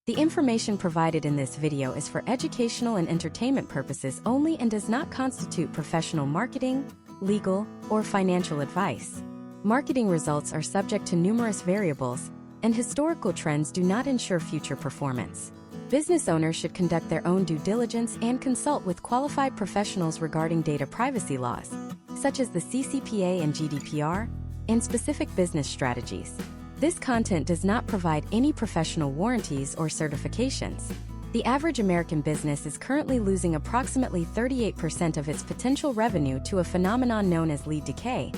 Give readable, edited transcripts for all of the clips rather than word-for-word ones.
The information provided in this video is for educational and entertainment purposes only and does not constitute professional marketing, legal, or financial advice. Marketing results are subject to numerous variables, and historical trends do not ensure future performance. Business owners should conduct their own due diligence and consult with qualified professionals regarding data privacy laws, such as the CCPA and GDPR, and specific business strategies. This content does not provide any professional warranties or certifications. The average American business is currently losing approximately 38% of its potential revenue to a phenomenon known as lead decay,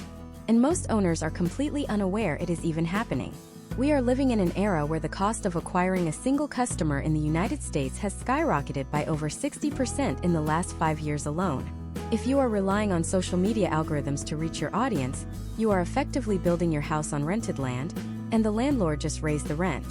and most owners are completely unaware it is even happening. We are living in an era where the cost of acquiring a single customer in the United States has skyrocketed by over 60% in the last 5 years alone. If you are relying on social media algorithms to reach your audience, you are effectively building your house on rented land, and the landlord just raised the rent.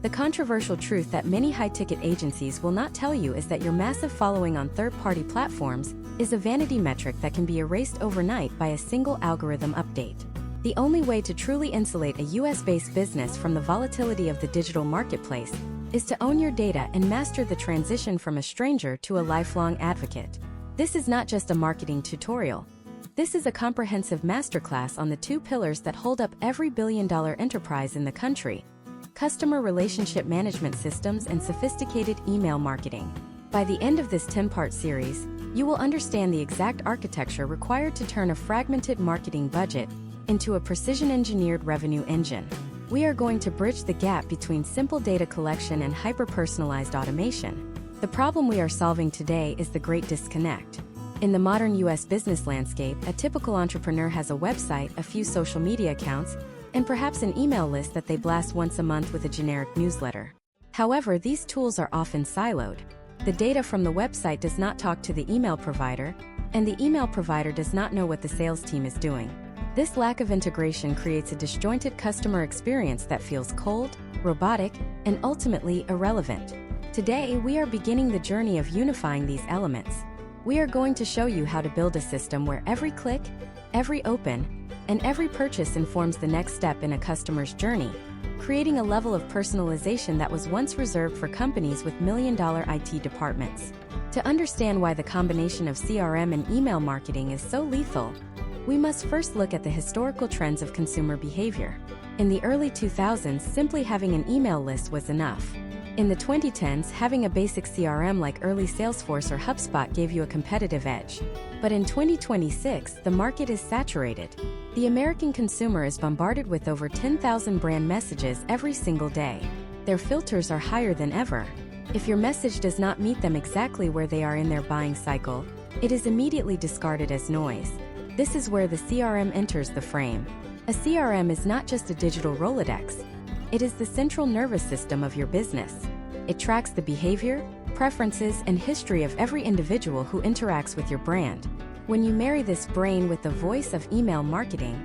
The controversial truth that many high-ticket agencies will not tell you is that your massive following on third-party platforms is a vanity metric that can be erased overnight by a single algorithm update. The only way to truly insulate a US-based business from the volatility of the digital marketplace is to own your data and master the transition from a stranger to a lifelong advocate. This is not just a marketing tutorial. This is a comprehensive masterclass on the two pillars that hold up every billion-dollar enterprise in the country: customer relationship management systems and sophisticated email marketing. By the end of this 10-part series, you will understand the exact architecture required to turn a fragmented marketing budget into a precision-engineered revenue engine. We are going to bridge the gap between simple data collection and hyper-personalized automation. The problem we are solving today is the great disconnect. In the modern US business landscape, a typical entrepreneur has a website, a few social media accounts, and perhaps an email list that they blast once a month with a generic newsletter. However, these tools are often siloed. The data from the website does not talk to the email provider, and the email provider does not know what the sales team is doing. This lack of integration creates a disjointed customer experience that feels cold, robotic, and ultimately irrelevant. Today, we are beginning the journey of unifying these elements. We are going to show you how to build a system where every click, every open, and every purchase informs the next step in a customer's journey, creating a level of personalization that was once reserved for companies with million-dollar IT departments. To understand why the combination of CRM and email marketing is so lethal, we must first look at the historical trends of consumer behavior. In the early 2000s, simply having an email list was enough. In the 2010s, having a basic CRM like early Salesforce or HubSpot gave you a competitive edge. But in 2026, the market is saturated. The American consumer is bombarded with over 10,000 brand messages every single day. Their filters are higher than ever. If your message does not meet them exactly where they are in their buying cycle, it is immediately discarded as noise. This is where the CRM enters the frame. A CRM is not just a digital Rolodex. It is the central nervous system of your business. It tracks the behavior, preferences, and history of every individual who interacts with your brand. When you marry this brain with the voice of email marketing,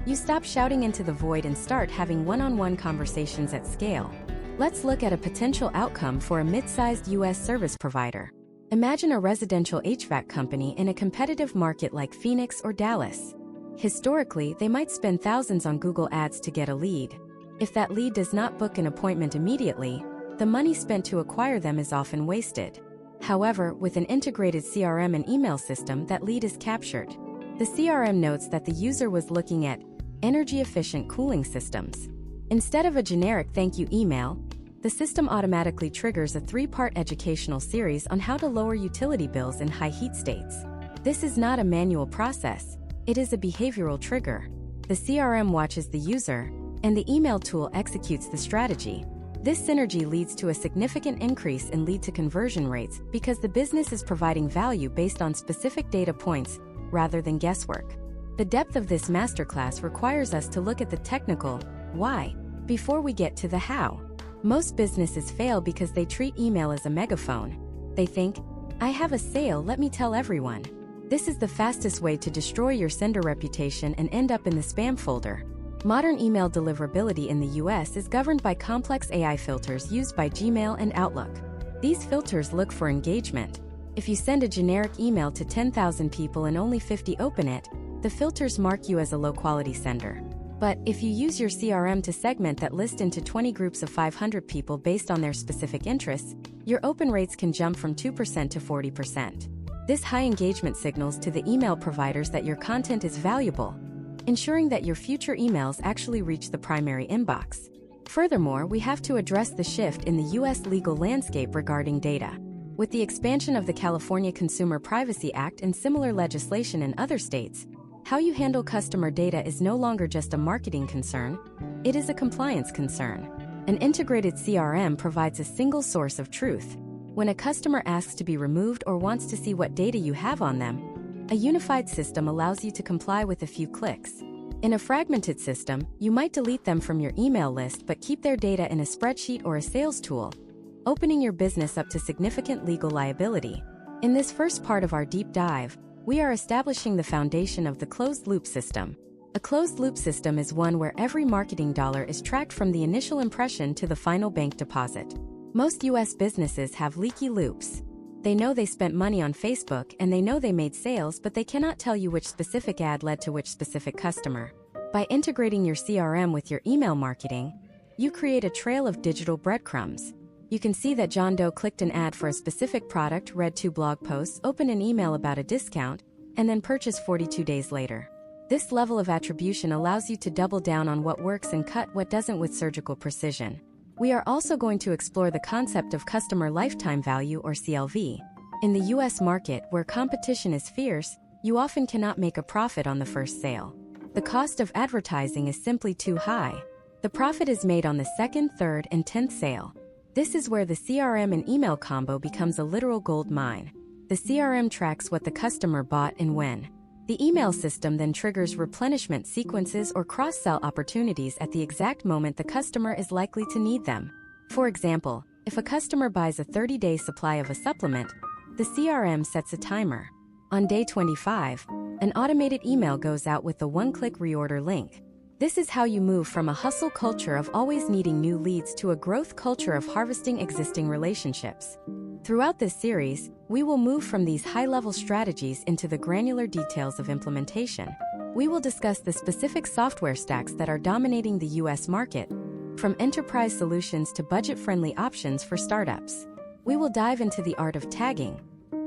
you stop shouting into the void and start having one-on-one conversations at scale. Let's look at a potential outcome for a mid-sized US service provider. Imagine a residential HVAC company in a competitive market like Phoenix or Dallas. Historically, they might spend thousands on Google Ads to get a lead. If that lead does not book an appointment immediately, the money spent to acquire them is often wasted. However, with an integrated CRM and email system, that lead is captured. The CRM notes that the user was looking at energy-efficient cooling systems. Instead of a generic thank you email, the system automatically triggers a 3-part educational series on how to lower utility bills in high heat states. This is not a manual process, it is a behavioral trigger. The CRM watches the user, and the email tool executes the strategy. This synergy leads to a significant increase in lead-to-conversion rates because the business is providing value based on specific data points rather than guesswork. The depth of this masterclass requires us to look at the technical why before we get to the how. Most businesses fail because they treat email as a megaphone. They think, I have a sale, let me tell everyone. This is the fastest way to destroy your sender reputation and end up in the spam folder. Modern email deliverability in the US is governed by complex AI filters used by Gmail and Outlook. These filters look for engagement. If you send a generic email to 10,000 people and only 50 open it, the filters mark you as a low-quality sender. But if you use your CRM to segment that list into 20 groups of 500 people based on their specific interests, your open rates can jump from 2% to 40%. This high engagement signals to the email providers that your content is valuable, ensuring that your future emails actually reach the primary inbox. Furthermore, we have to address the shift in the U.S. legal landscape regarding data. With the expansion of the California Consumer Privacy Act and similar legislation in other states, how you handle customer data is no longer just a marketing concern, it is a compliance concern. An integrated CRM provides a single source of truth. When a customer asks to be removed or wants to see what data you have on them, a unified system allows you to comply with a few clicks. In a fragmented system, you might delete them from your email list but keep their data in a spreadsheet or a sales tool, opening your business up to significant legal liability. In this first part of our deep dive, we are establishing the foundation of the closed-loop system. A closed-loop system is one where every marketing dollar is tracked from the initial impression to the final bank deposit. Most U.S. businesses have leaky loops. They know they spent money on Facebook and they know they made sales, but they cannot tell you which specific ad led to which specific customer. By integrating your CRM with your email marketing, you create a trail of digital breadcrumbs. You can see that John Doe clicked an ad for a specific product, read 2 blog posts, opened an email about a discount, and then purchased 42 days later. This level of attribution allows you to double down on what works and cut what doesn't with surgical precision. We are also going to explore the concept of customer lifetime value, or CLV. In the U.S. market, where competition is fierce, you often cannot make a profit on the first sale. The cost of advertising is simply too high. The profit is made on the second, third, and 10th sale. This is where the CRM and email combo becomes a literal gold mine. The CRM tracks what the customer bought and when. The email system then triggers replenishment sequences or cross-sell opportunities at the exact moment the customer is likely to need them. For example, if a customer buys a 30-day supply of a supplement, the CRM sets a timer. On day 25, an automated email goes out with the one-click reorder link. This is how you move from a hustle culture of always needing new leads to a growth culture of harvesting existing relationships. Throughout this series, we will move from these high-level strategies into the granular details of implementation. We will discuss the specific software stacks that are dominating the U.S. market, from enterprise solutions to budget-friendly options for startups. We will dive into the art of tagging,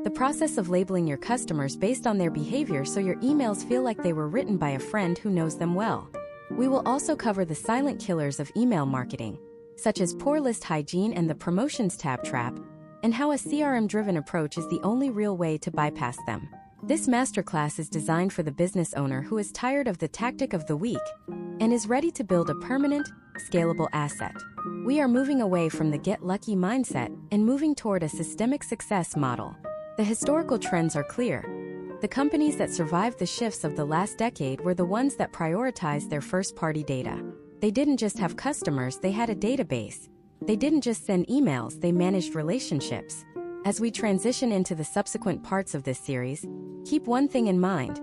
the process of labeling your customers based on their behavior so your emails feel like they were written by a friend who knows them well. We will also cover the silent killers of email marketing, such as poor list hygiene and the promotions tab trap, and how a CRM-driven approach is the only real way to bypass them. This masterclass is designed for the business owner who is tired of the tactic of the week and is ready to build a permanent, scalable asset. We are moving away from the get-lucky mindset and moving toward a systemic success model. The historical trends are clear. The companies that survived the shifts of the last decade were the ones that prioritized their first-party data. They didn't just have customers, they had a database. They didn't just send emails, they managed relationships. As we transition into the subsequent parts of this series, keep one thing in mind.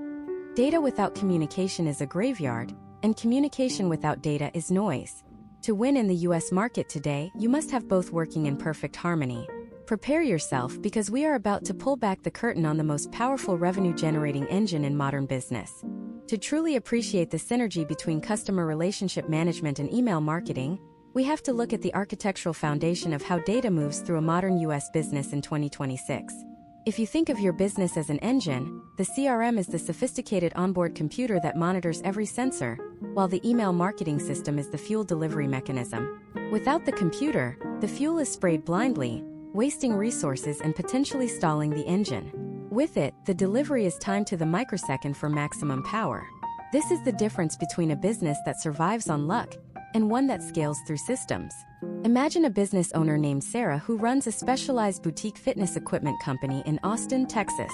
Data without communication is a graveyard, and communication without data is noise. To win in the US market today, you must have both working in perfect harmony. Prepare yourself because we are about to pull back the curtain on the most powerful revenue-generating engine in modern business. To truly appreciate the synergy between customer relationship management and email marketing, we have to look at the architectural foundation of how data moves through a modern U.S. business in 2026. If you think of your business as an engine, the CRM is the sophisticated onboard computer that monitors every sensor, while the email marketing system is the fuel delivery mechanism. Without the computer, the fuel is sprayed blindly, wasting resources and potentially stalling the engine. With it, the delivery is timed to the microsecond for maximum power. This is the difference between a business that survives on luck and one that scales through systems. Imagine a business owner named Sarah who runs a specialized boutique fitness equipment company in Austin, Texas.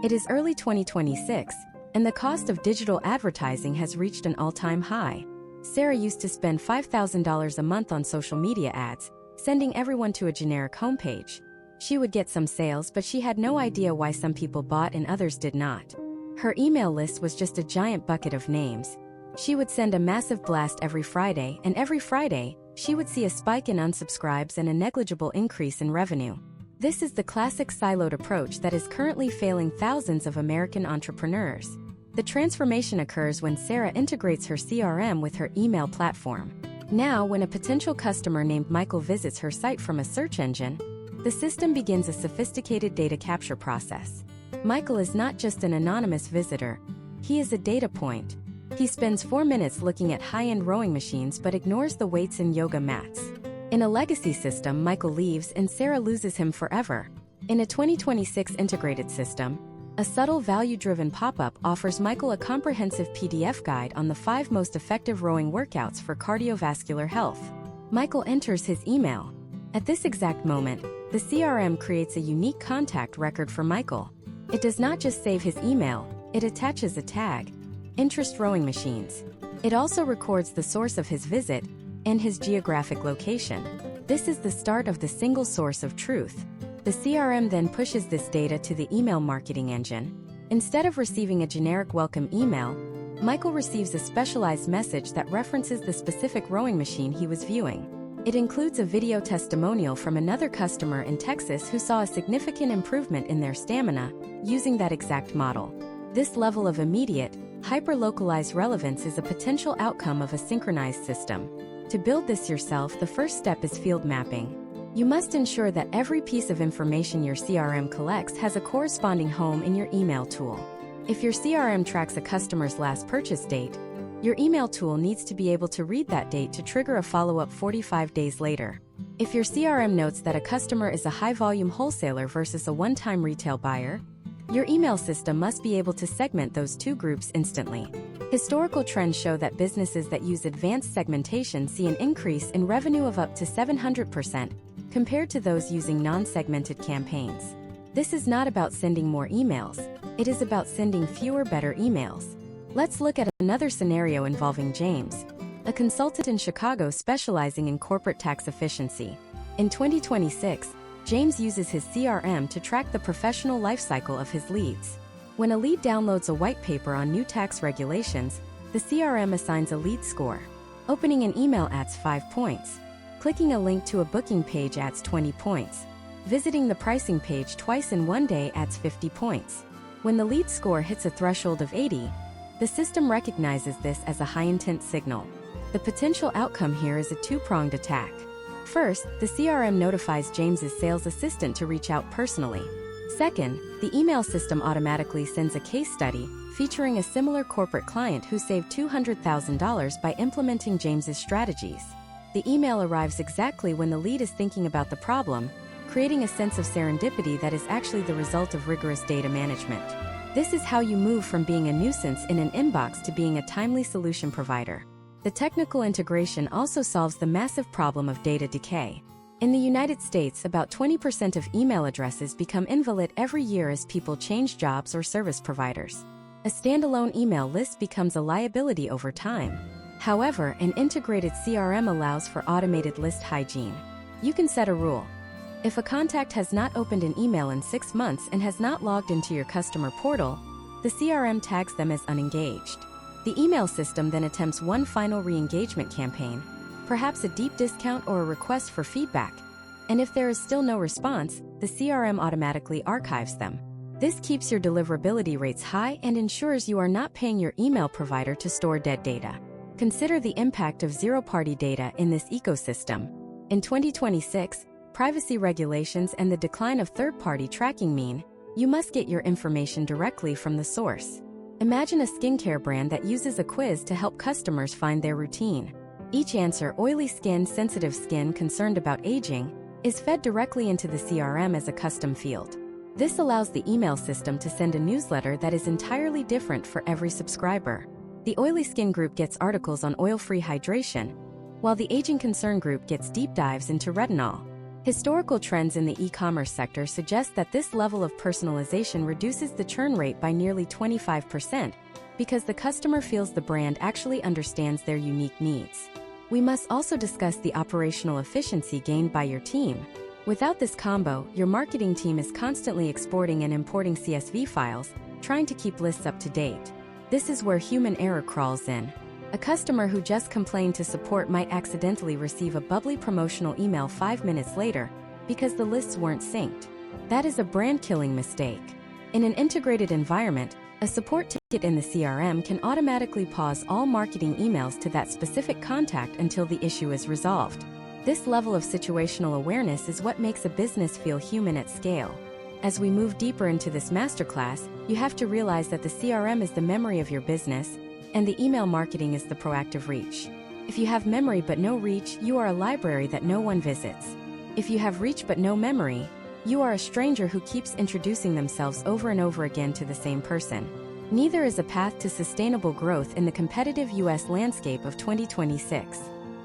It is early 2026, and the cost of digital advertising has reached an all-time high. Sarah used to spend $5,000 a month on social media ads, sending everyone to a generic homepage. She would get some sales, but she had no idea why some people bought and others did not. Her email list was just a giant bucket of names. She would send a massive blast every Friday, and every Friday, she would see a spike in unsubscribes and a negligible increase in revenue. This is the classic siloed approach that is currently failing thousands of American entrepreneurs. The transformation occurs when Sarah integrates her CRM with her email platform. Now, when a potential customer named Michael visits her site from a search engine, the system begins a sophisticated data capture process. Michael is not just an anonymous visitor, he is a data point. He spends 4 minutes looking at high-end rowing machines but ignores the weights and yoga mats. In a legacy system, Michael leaves and Sarah loses him forever. In a 2026 integrated system, a subtle value-driven pop-up offers Michael a comprehensive PDF guide on the 5 most effective rowing workouts for cardiovascular health. Michael enters his email. At this exact moment, the CRM creates a unique contact record for Michael. It does not just save his email, it attaches a tag, Interest Rowing Machines. It also records the source of his visit and his geographic location. This is the start of the single source of truth. The CRM then pushes this data to the email marketing engine. Instead of receiving a generic welcome email, Michael receives a specialized message that references the specific rowing machine he was viewing. It includes a video testimonial from another customer in Texas who saw a significant improvement in their stamina using that exact model. This level of immediate, hyper-localized relevance is a potential outcome of a synchronized system. To build this yourself, the first step is field mapping. You must ensure that every piece of information your CRM collects has a corresponding home in your email tool. If your CRM tracks a customer's last purchase date, your email tool needs to be able to read that date to trigger a follow-up 45 days later. If your CRM notes that a customer is a high-volume wholesaler versus a one-time retail buyer, your email system must be able to segment those two groups instantly. Historical trends show that businesses that use advanced segmentation see an increase in revenue of up to 700% compared to those using non-segmented campaigns. This is not about sending more emails, it is about sending fewer better emails. Let's look at another scenario involving James, a consultant in Chicago specializing in corporate tax efficiency. In 2026, James uses his CRM to track the professional lifecycle of his leads. When a lead downloads a white paper on new tax regulations, the CRM assigns a lead score. Opening an email adds 5 points. Clicking a link to a booking page adds 20 points. Visiting the pricing page twice in one day adds 50 points. When the lead score hits a threshold of 80, the system recognizes this as a high-intent signal. The potential outcome here is a two-pronged attack. First, the CRM notifies James's sales assistant to reach out personally. Second, the email system automatically sends a case study featuring a similar corporate client who saved $200,000 by implementing James's strategies. The email arrives exactly when the lead is thinking about the problem, creating a sense of serendipity that is actually the result of rigorous data management. This is how you move from being a nuisance in an inbox to being a timely solution provider. The technical integration also solves the massive problem of data decay. In the United States, about 20% of email addresses become invalid every year as people change jobs or service providers. A standalone email list becomes a liability over time. However, an integrated CRM allows for automated list hygiene. You can set a rule. If a contact has not opened an email in 6 months and has not logged into your customer portal, the CRM tags them as unengaged. The email system then attempts one final re-engagement campaign, perhaps a deep discount or a request for feedback. And if there is still no response, the CRM automatically archives them. This keeps your deliverability rates high and ensures you are not paying your email provider to store dead data. Consider the impact of zero-party data in this ecosystem. In 2026, privacy regulations and the decline of third-party tracking mean you must get your information directly from the source. Imagine a skincare brand that uses a quiz to help customers find their routine. Each answer, oily skin, sensitive skin, concerned about aging, is fed directly into the CRM as a custom field. This allows the email system to send a newsletter that is entirely different for every subscriber. The oily skin group gets articles on oil-free hydration, while the aging concern group gets deep dives into retinol. Historical trends in the e-commerce sector suggest that this level of personalization reduces the churn rate by nearly 25% because the customer feels the brand actually understands their unique needs. We must also discuss the operational efficiency gained by your team. Without this combo, your marketing team is constantly exporting and importing CSV files, trying to keep lists up to date. This is where human error crawls in. A customer who just complained to support might accidentally receive a bubbly promotional email 5 minutes later because the lists weren't synced. That is a brand-killing mistake. In an integrated environment, A support ticket in the CRM can automatically pause all marketing emails to that specific contact until the issue is resolved. This level of situational awareness is what makes a business feel human at scale. As we move deeper into this masterclass, you have to realize that the CRM is the memory of your business, and the email marketing is the proactive reach. If you have memory but no reach, you are a library that no one visits. If you have reach but no memory, you are a stranger who keeps introducing themselves over and over again to the same person. Neither is a path to sustainable growth in the competitive US landscape of 2026.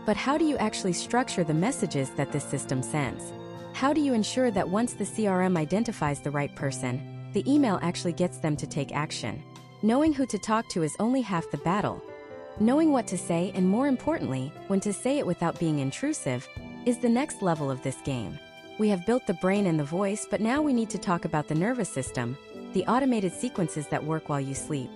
But how do you actually structure the messages that this system sends? How do you ensure that once the CRM identifies the right person, the email actually gets them to take action? Knowing who to talk to is only half the battle. Knowing what to say, and more importantly, when to say it without being intrusive, is the next level of this game. We have built the brain and the voice, but now we need to talk about the nervous system, the automated sequences that work while you sleep.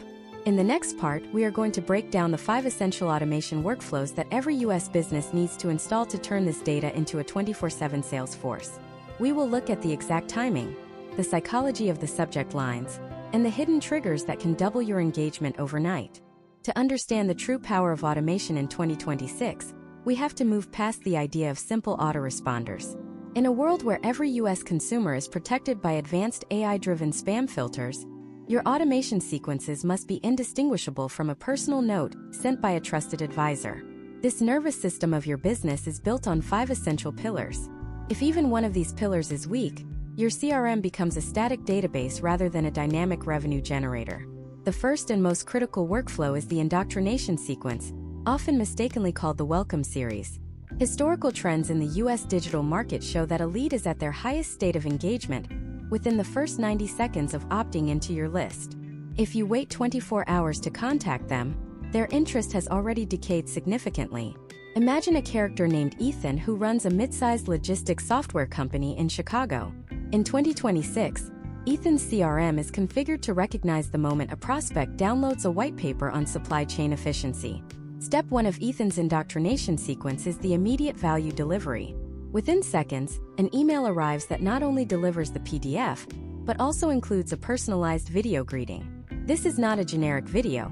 In the next part, we are going to break down the 5 essential automation workflows that every US business needs to install to turn this data into a 24/7 sales force. We will look at the exact timing, the psychology of the subject lines, and the hidden triggers that can double your engagement overnight. To understand the true power of automation in 2026, we have to move past the idea of simple autoresponders. In a world where every US consumer is protected by advanced AI-driven spam filters, your automation sequences must be indistinguishable from a personal note sent by a trusted advisor. This nervous system of your business is built on 5 essential pillars. If even one of these pillars is weak, your CRM becomes a static database rather than a dynamic revenue generator. The first and most critical workflow is the indoctrination sequence, often mistakenly called the welcome series. Historical trends in the US digital market show that a lead is at their highest state of engagement within the first 90 seconds of opting into your list. If you wait 24 hours to contact them, their interest has already decayed significantly. Imagine a character named Ethan who runs a mid-sized logistics software company in Chicago. In 2026, Ethan's CRM is configured to recognize the moment a prospect downloads a white paper on supply chain efficiency. Step 1 of Ethan's indoctrination sequence is the immediate value delivery. Within seconds, an email arrives that not only delivers the PDF, but also includes a personalized video greeting. This is not a generic video.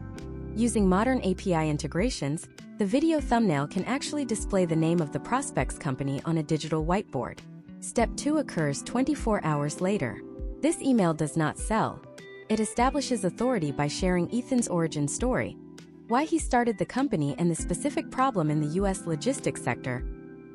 Using modern API integrations, the video thumbnail can actually display the name of the prospect's company on a digital whiteboard. Step 2 occurs 24 hours later. This email does not sell. It establishes authority by sharing Ethan's origin story, why he started the company, and the specific problem in the US logistics sector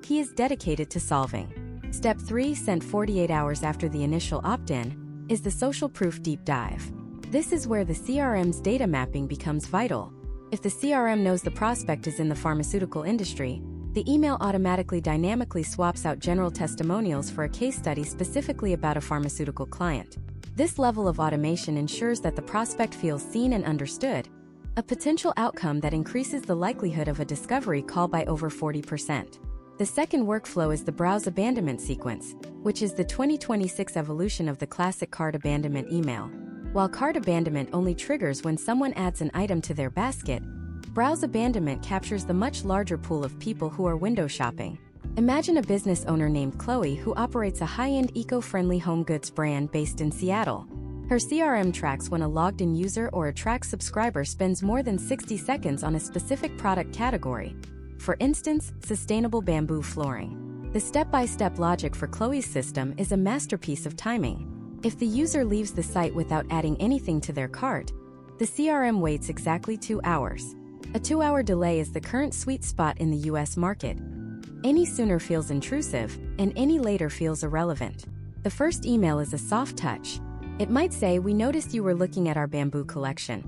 he is dedicated to solving. Step 3, sent 48 hours after the initial opt-in, is the social proof deep dive. This is where the CRM's data mapping becomes vital. If the CRM knows the prospect is in the pharmaceutical industry, the email automatically dynamically swaps out general testimonials for a case study specifically about a pharmaceutical client. This level of automation ensures that the prospect feels seen and understood, a potential outcome that increases the likelihood of a discovery call by over 40%. The second workflow is the browse abandonment sequence, which is the 2026 evolution of the classic cart abandonment email. While cart abandonment only triggers when someone adds an item to their basket, browse abandonment captures the much larger pool of people who are window shopping. Imagine a business owner named Chloe who operates a high-end eco-friendly home goods brand based in Seattle. Her CRM tracks when a logged-in user or a tracked subscriber spends more than 60 seconds on a specific product category. For instance, sustainable bamboo flooring. The step-by-step logic for Chloe's system is a masterpiece of timing. If the user leaves the site without adding anything to their cart, the CRM waits exactly 2 hours. A 2-hour delay is the current sweet spot in the US market. Any sooner feels intrusive, and any later feels irrelevant. The first email is a soft touch. It might say, "We noticed you were looking at our bamboo collection.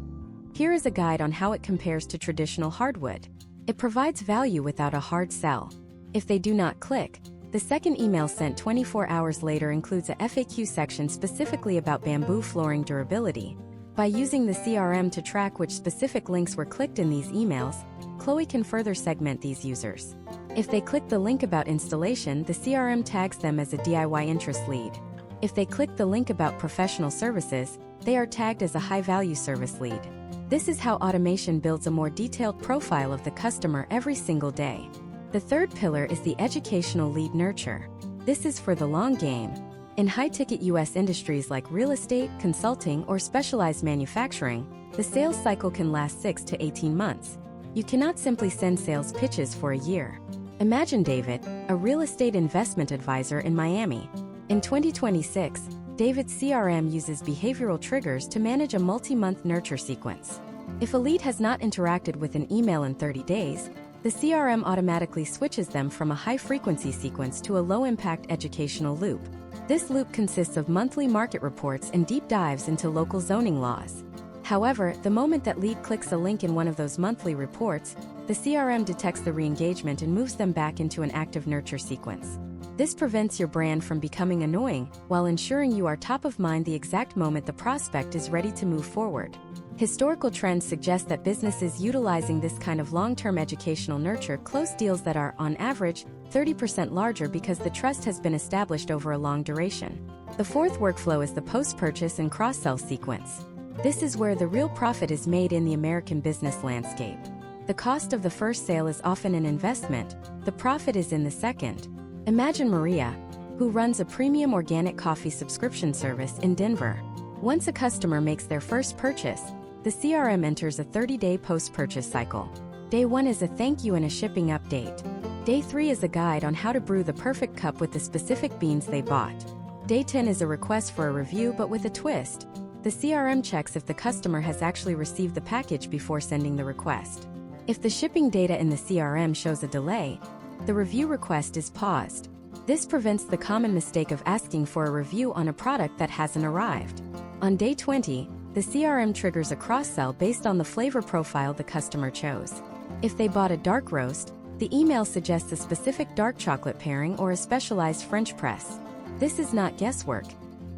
Here is a guide on how it compares to traditional hardwood." It provides value without a hard sell. If they do not click, the second email sent 24 hours later includes a FAQ section specifically about bamboo flooring durability. By using the CRM to track which specific links were clicked in these emails, Chloe can further segment these users. If they click the link about installation, the CRM tags them as a DIY interest lead. If they click the link about professional services, they are tagged as a high-value service lead. This is how automation builds a more detailed profile of the customer every single day. The third pillar is the educational lead nurture. This is for the long game. In high-ticket U.S. industries like real estate, consulting, or specialized manufacturing, the sales cycle can last 6 to 18 months. You cannot simply send sales pitches for a year. Imagine David, a real estate investment advisor in Miami. In 2026, David's CRM uses behavioral triggers to manage a multi-month nurture sequence. If a lead has not interacted with an email in 30 days, the CRM automatically switches them from a high-frequency sequence to a low-impact educational loop. This loop consists of monthly market reports and deep dives into local zoning laws. However, the moment that lead clicks a link in one of those monthly reports, the CRM detects the re-engagement and moves them back into an active nurture sequence. This prevents your brand from becoming annoying, while ensuring you are top of mind the exact moment the prospect is ready to move forward. Historical trends suggest that businesses utilizing this kind of long-term educational nurture close deals that are, on average, 30% larger because the trust has been established over a long duration. The fourth workflow is the post-purchase and cross-sell sequence. This is where the real profit is made in the American business landscape. The cost of the first sale is often an investment, the profit is in the second. Imagine Maria, who runs a premium organic coffee subscription service in Denver. Once a customer makes their first purchase, the CRM enters a 30-day post-purchase cycle. Day 1 is a thank you and a shipping update. Day 3 is a guide on how to brew the perfect cup with the specific beans they bought. Day 10 is a request for a review but with a twist. The CRM checks if the customer has actually received the package before sending the request. If the shipping data in the CRM shows a delay, the review request is paused. This prevents the common mistake of asking for a review on a product that hasn't arrived. On day 20, the CRM triggers a cross-sell based on the flavor profile the customer chose. If they bought a dark roast, the email suggests a specific dark chocolate pairing or a specialized French press. This is not guesswork.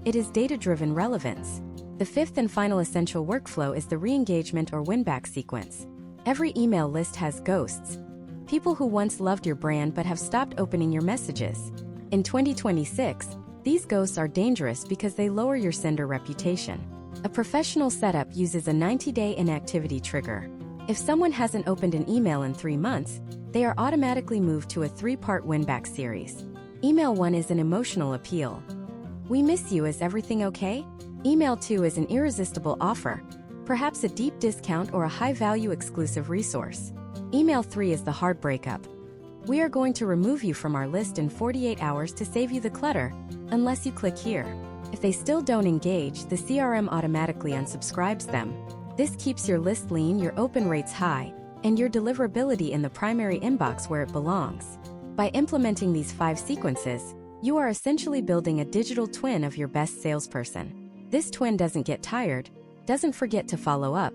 It is data-driven relevance. The fifth and final essential workflow is the re-engagement or win-back sequence. Every email list has ghosts. People who once loved your brand but have stopped opening your messages. In 2026, these ghosts are dangerous because they lower your sender reputation. A professional setup uses a 90-day inactivity trigger. If someone hasn't opened an email in 3 months, they are automatically moved to a 3-part win-back series. Email 1 is an emotional appeal. We miss you, is everything okay? Email 2 is an irresistible offer, perhaps a deep discount or a high-value exclusive resource. Email 3 is the hard breakup. We are going to remove you from our list in 48 hours to save you the clutter, unless you click here. If they still don't engage, the CRM automatically unsubscribes them. This keeps your list lean, your open rates high, and your deliverability in the primary inbox where it belongs. By implementing these 5 sequences, you are essentially building a digital twin of your best salesperson. This twin doesn't get tired, doesn't forget to follow up,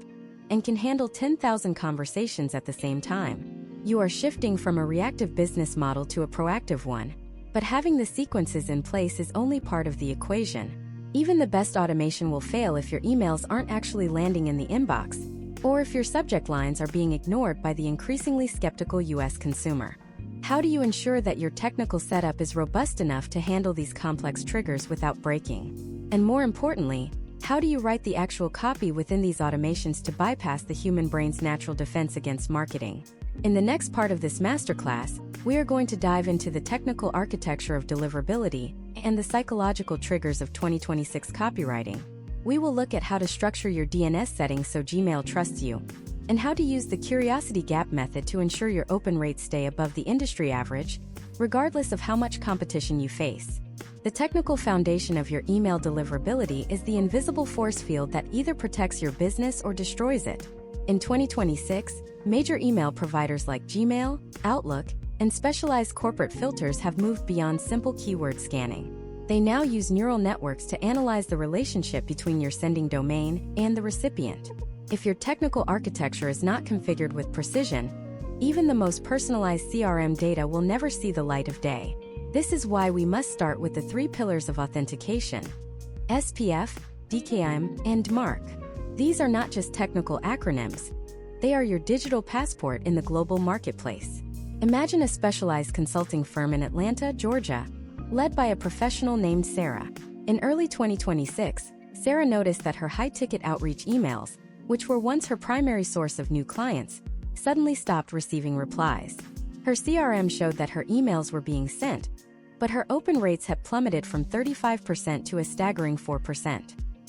and can handle 10,000 conversations at the same time. You are shifting from a reactive business model to a proactive one. But having the sequences in place is only part of the equation. Even the best automation will fail if your emails aren't actually landing in the inbox, or if your subject lines are being ignored by the increasingly skeptical US consumer. How do you ensure that your technical setup is robust enough to handle these complex triggers without breaking? And more importantly, how do you write the actual copy within these automations to bypass the human brain's natural defense against marketing? In the next part of this masterclass, we are going to dive into the technical architecture of deliverability and the psychological triggers of 2026 copywriting. We will look at how to structure your DNS settings so Gmail trusts you, and how to use the curiosity gap method to ensure your open rates stay above the industry average, regardless of how much competition you face. The technical foundation of your email deliverability is the invisible force field that either protects your business or destroys it. In 2026, major email providers like Gmail, Outlook, and specialized corporate filters have moved beyond simple keyword scanning. They now use neural networks to analyze the relationship between your sending domain and the recipient. If your technical architecture is not configured with precision, even the most personalized CRM data will never see the light of day. This is why we must start with the 3 pillars of authentication: SPF, DKIM, and MARC. These are not just technical acronyms. They are your digital passport in the global marketplace. Imagine a specialized consulting firm in Atlanta, Georgia, led by a professional named Sarah. In early 2026, Sarah noticed that her high-ticket outreach emails, which were once her primary source of new clients, suddenly stopped receiving replies. Her CRM showed that her emails were being sent, but her open rates had plummeted from 35% to a staggering 4%.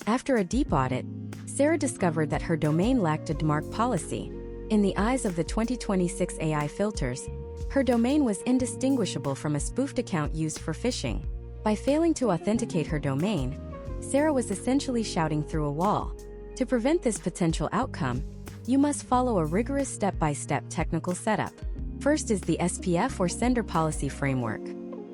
After a deep audit, Sarah discovered that her domain lacked a DMARC policy. In the eyes of the 2026 AI filters, her domain was indistinguishable from a spoofed account used for phishing. By failing to authenticate her domain, Sarah was essentially shouting through a wall. To prevent this potential outcome, you must follow a rigorous step-by-step technical setup. First is the SPF or Sender Policy Framework.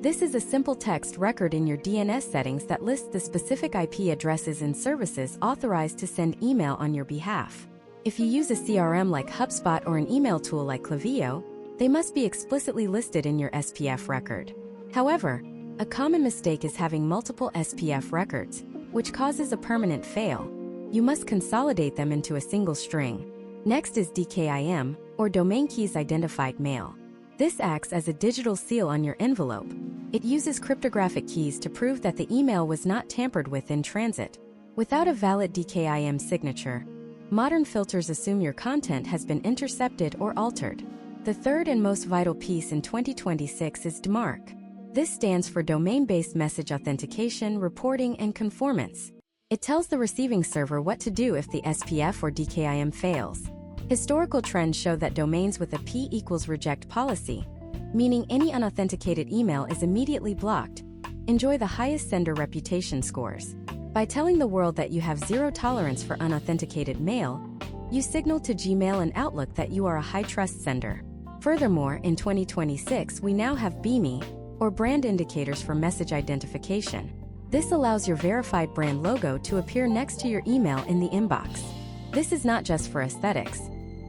This is a simple text record in your DNS settings that lists the specific IP addresses and services authorized to send email on your behalf. If you use a CRM like HubSpot or an email tool like Klaviyo, they must be explicitly listed in your SPF record. However, a common mistake is having multiple SPF records, which causes a permanent fail. You must consolidate them into a single string. Next is DKIM, or Domain Keys Identified Mail. This acts as a digital seal on your envelope. It uses cryptographic keys to prove that the email was not tampered with in transit. Without a valid DKIM signature, modern filters assume your content has been intercepted or altered. The third and most vital piece in 2026 is DMARC. This stands for Domain-Based Message Authentication, Reporting, and Conformance. It tells the receiving server what to do if the SPF or DKIM fails. Historical trends show that domains with a P=reject policy, meaning any unauthenticated email is immediately blocked, enjoy the highest sender reputation scores. By telling the world that you have zero tolerance for unauthenticated mail, you signal to Gmail and Outlook that you are a high-trust sender. Furthermore, in 2026, we now have BIMI, or brand indicators for message identification. This allows your verified brand logo to appear next to your email in the inbox. This is not just for aesthetics.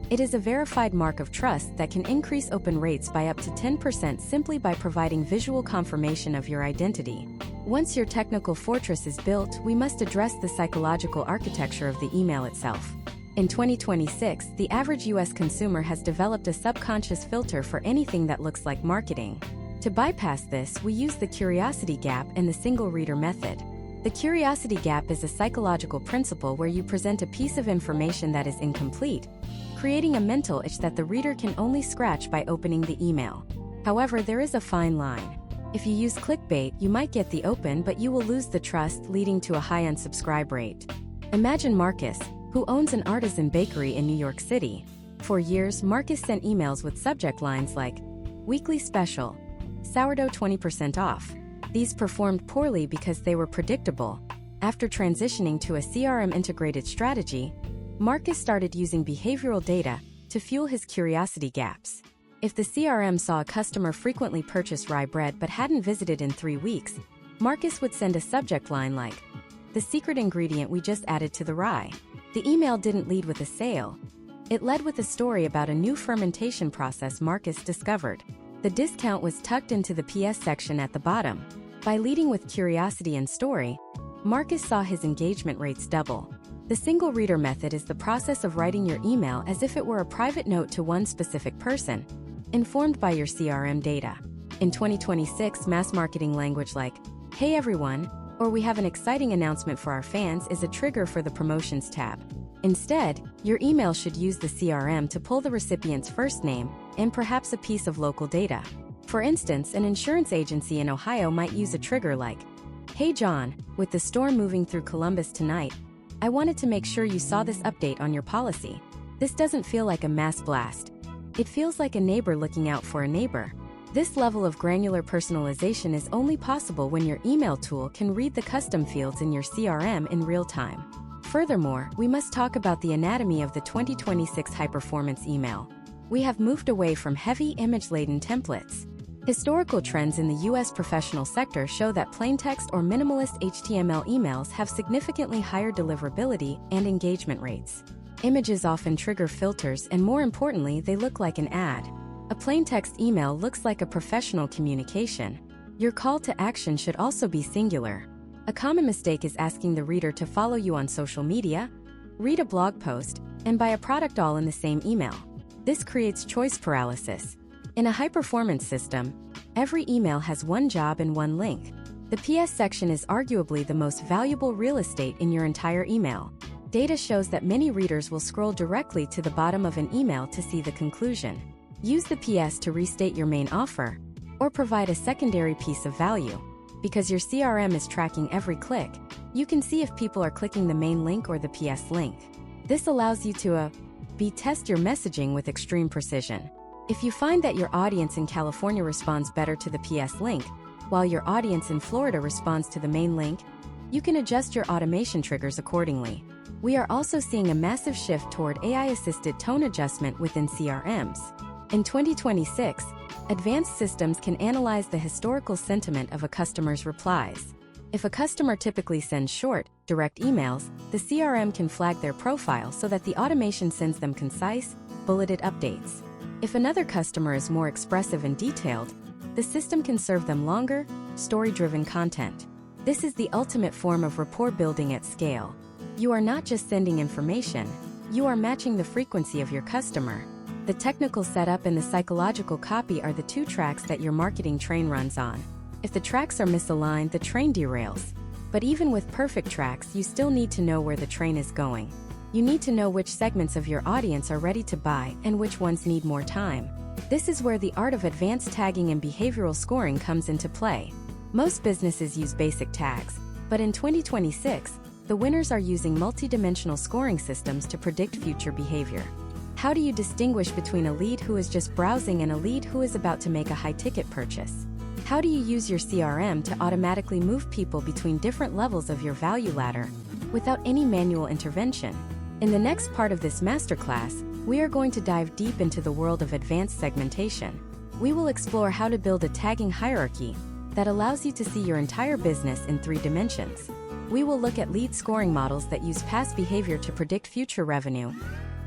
It is a verified mark of trust that can increase open rates by up to 10% simply by providing visual confirmation of your identity. Once your technical fortress is built, we must address the psychological architecture of the email itself. In 2026, the average US consumer has developed a subconscious filter for anything that looks like marketing. To bypass this, we use the curiosity gap and the single reader method. The curiosity gap is a psychological principle where you present a piece of information that is incomplete, creating a mental itch that the reader can only scratch by opening the email. However, there is a fine line. If you use clickbait, you might get the open, but you will lose the trust, leading to a high unsubscribe rate. Imagine Marcus, who owns an artisan bakery in New York City. For years, Marcus sent emails with subject lines like, "Weekly Special, Sourdough 20% off." These performed poorly because they were predictable. After transitioning to a CRM integrated strategy, Marcus started using behavioral data to fuel his curiosity gaps. If the CRM saw a customer frequently purchase rye bread but hadn't visited in 3 weeks, Marcus would send a subject line like, "The secret ingredient we just added to the rye." The email didn't lead with a sale. It led with a story about a new fermentation process Marcus discovered. The discount was tucked into the PS section at the bottom. By leading with curiosity and story, Marcus saw his engagement rates double. The single reader method is the process of writing your email as if it were a private note to one specific person, informed by your CRM data. In 2026, mass marketing language like, "Hey everyone," or "We have an exciting announcement for our fans" is a trigger for the Promotions tab. Instead, your email should use the CRM to pull the recipient's first name and perhaps a piece of local data. For instance, an insurance agency in Ohio might use a trigger like, "Hey John, with the storm moving through Columbus tonight, I wanted to make sure you saw this update on your policy." This doesn't feel like a mass blast. It feels like a neighbor looking out for a neighbor. This level of granular personalization is only possible when your email tool can read the custom fields in your CRM in real time. Furthermore, we must talk about the anatomy of the 2026 high-performance email. We have moved away from heavy, image-laden templates. Historical trends in the US professional sector show that plain text or minimalist HTML emails have significantly higher deliverability and engagement rates. Images often trigger filters, and more importantly, they look like an ad. A plain text email looks like a professional communication. Your call to action should also be singular. A common mistake is asking the reader to follow you on social media, read a blog post, and buy a product all in the same email. This creates choice paralysis. In a high-performance system, every email has one job and one link. The PS section is arguably the most valuable real estate in your entire email. Data shows that many readers will scroll directly to the bottom of an email to see the conclusion. Use the PS to restate your main offer, or provide a secondary piece of value. Because your CRM is tracking every click, you can see if people are clicking the main link or the PS link. This allows you to test your messaging with extreme precision. If you find that your audience in California responds better to the PS link, while your audience in Florida responds to the main link, you can adjust your automation triggers accordingly. We are also seeing a massive shift toward AI-assisted tone adjustment within CRMs. In 2026, advanced systems can analyze the historical sentiment of a customer's replies. If a customer typically sends short, direct emails, the CRM can flag their profile so that the automation sends them concise, bulleted updates. If another customer is more expressive and detailed, the system can serve them longer, story-driven content. This is the ultimate form of rapport building at scale. You are not just sending information, you are matching the frequency of your customer. The technical setup and the psychological copy are the two tracks that your marketing train runs on. If the tracks are misaligned, the train derails. But even with perfect tracks, you still need to know where the train is going. You need to know which segments of your audience are ready to buy and which ones need more time. This is where the art of advanced tagging and behavioral scoring comes into play. Most businesses use basic tags, but in 2026, the winners are using multidimensional scoring systems to predict future behavior. How do you distinguish between a lead who is just browsing and a lead who is about to make a high-ticket purchase? How do you use your CRM to automatically move people between different levels of your value ladder without any manual intervention? In the next part of this masterclass, we are going to dive deep into the world of advanced segmentation. We will explore how to build a tagging hierarchy that allows you to see your entire business in 3 dimensions. We will look at lead scoring models that use past behavior to predict future revenue.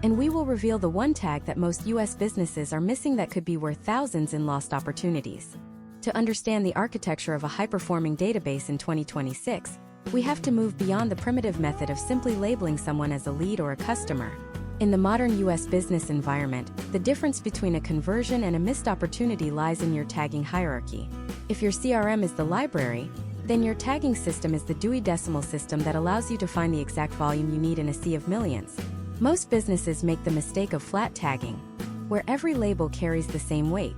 And we will reveal the one tag that most US businesses are missing that could be worth thousands in lost opportunities. To understand the architecture of a high-performing database in 2026, we have to move beyond the primitive method of simply labeling someone as a lead or a customer. In the modern US business environment, the difference between a conversion and a missed opportunity lies in your tagging hierarchy. If your CRM is the library, then your tagging system is the Dewey Decimal System that allows you to find the exact volume you need in a sea of millions. Most businesses make the mistake of flat tagging, where every label carries the same weight.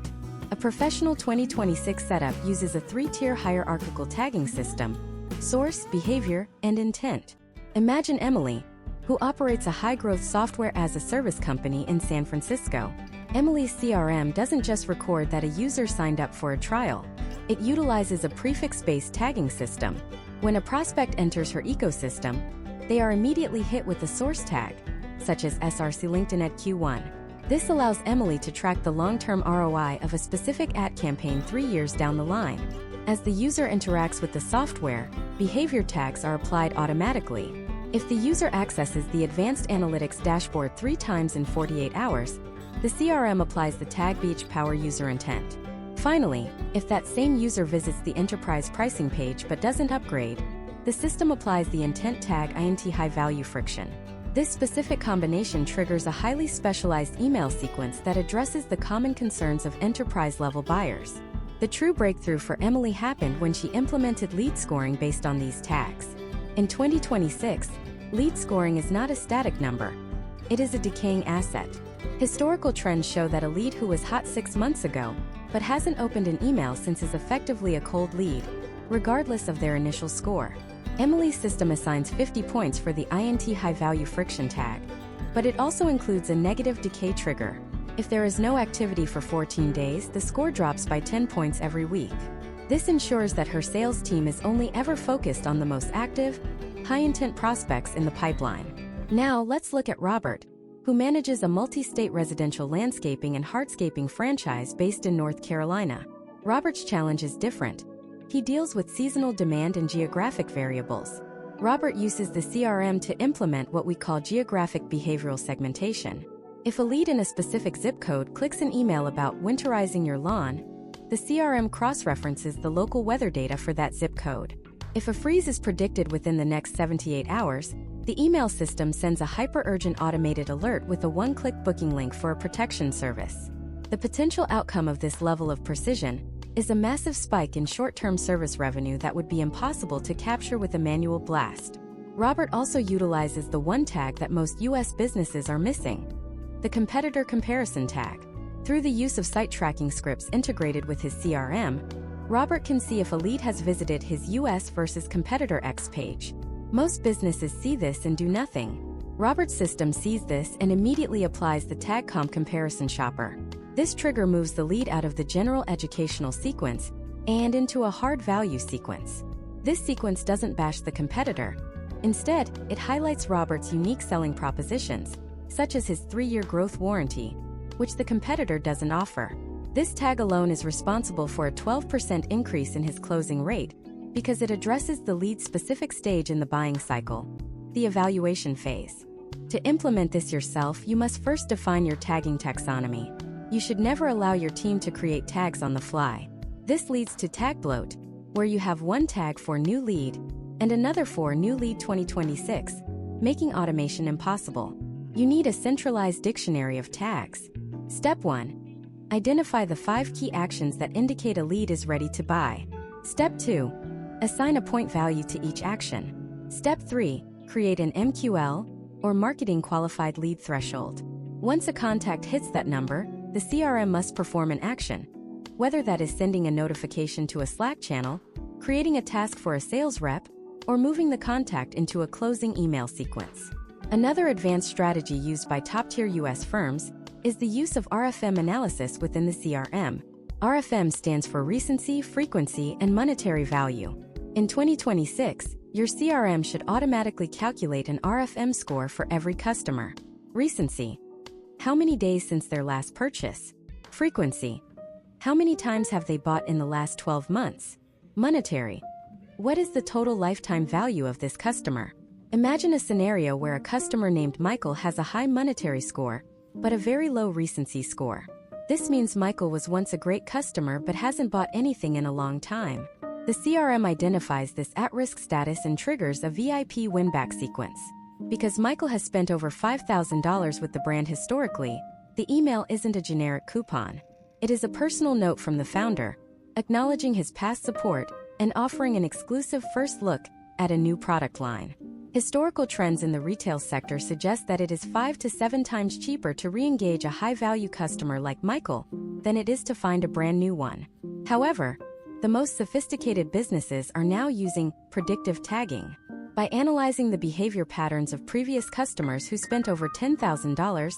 A professional 2026 setup uses a 3-tier hierarchical tagging system: source, behavior, and intent. Imagine Emily, who operates a high-growth software-as-a-service company in San Francisco. Emily's CRM doesn't just record that a user signed up for a trial. It utilizes a prefix-based tagging system. When a prospect enters her ecosystem, they are immediately hit with a source tag, such as SRC LinkedIn at Q1. This allows Emily to track the long-term ROI of a specific ad campaign 3 years down the line. As the user interacts with the software, behavior tags are applied automatically. If the user accesses the advanced analytics dashboard 3 times in 48 hours, the CRM applies the tag Beach Power User Intent. Finally, if that same user visits the enterprise pricing page but doesn't upgrade, the system applies the intent tag INT High Value Friction. This specific combination triggers a highly specialized email sequence that addresses the common concerns of enterprise-level buyers. The true breakthrough for Emily happened when she implemented lead scoring based on these tags. In 2026, lead scoring is not a static number. It is a decaying asset. Historical trends show that a lead who was hot 6 months ago but hasn't opened an email since is effectively a cold lead, regardless of their initial score. Emily's system assigns 50 points for the INT High Value Friction tag, but it also includes a negative decay trigger. If there is no activity for 14 days, the score drops by 10 points every week. This ensures that her sales team is only ever focused on the most active, high-intent prospects in the pipeline. Now, let's look at Robert, who manages a multi-state residential landscaping and hardscaping franchise based in North Carolina. Robert's challenge is different. He deals with seasonal demand and geographic variables. Robert uses the CRM to implement what we call geographic behavioral segmentation. If a lead in a specific zip code clicks an email about winterizing your lawn, the CRM cross-references the local weather data for that zip code. If a freeze is predicted within the next 78 hours, the email system sends a hyper-urgent automated alert with a one-click booking link for a protection service. The potential outcome of this level of precision is a massive spike in short-term service revenue that would be impossible to capture with a manual blast. Robert also utilizes the one tag that most US businesses are missing: the competitor comparison tag. Through the use of site tracking scripts integrated with his CRM, Robert can see if a lead has visited his US versus competitor X page. Most businesses see this and do nothing. Robert's system sees this and immediately applies the tag comp comparison shopper. This trigger moves the lead out of the general educational sequence and into a hard value sequence. This sequence doesn't bash the competitor. Instead, it highlights Robert's unique selling propositions, such as his 3-year growth warranty, which the competitor doesn't offer. This tag alone is responsible for a 12% increase in his closing rate because it addresses the lead's specific stage in the buying cycle, the evaluation phase. To implement this yourself, you must first define your tagging taxonomy. You should never allow your team to create tags on the fly. This leads to tag bloat, where you have one tag for new lead and another for new lead 2026, making automation impossible. You need a centralized dictionary of tags. Step 1. Identify the 5 key actions that indicate a lead is ready to buy. Step 2. Assign a point value to each action. Step 3. Create an MQL, or Marketing Qualified Lead Threshold. Once a contact hits that number, the CRM must perform an action, whether that is sending a notification to a Slack channel, creating a task for a sales rep, or moving the contact into a closing email sequence. Another advanced strategy used by top-tier US firms is the use of RFM analysis within the CRM. RFM stands for Recency, Frequency, and Monetary Value. In 2026, your CRM should automatically calculate an RFM score for every customer. Recency: how many days since their last purchase? Frequency: how many times have they bought in the last 12 months? Monetary: what is the total lifetime value of this customer? Imagine a scenario where a customer named Michael has a high monetary score, but a very low recency score. This means Michael was once a great customer but hasn't bought anything in a long time. The CRM identifies this at-risk status and triggers a VIP win-back sequence. Because Michael has spent over $5,000 with the brand historically, the email isn't a generic coupon. It is a personal note from the founder, acknowledging his past support and offering an exclusive first look at a new product line. Historical trends in the retail sector suggest that it is 5 to 7 times cheaper to re-engage a high-value customer like Michael than it is to find a brand new one. However, the most sophisticated businesses are now using predictive tagging. By analyzing the behavior patterns of previous customers who spent over $10,000,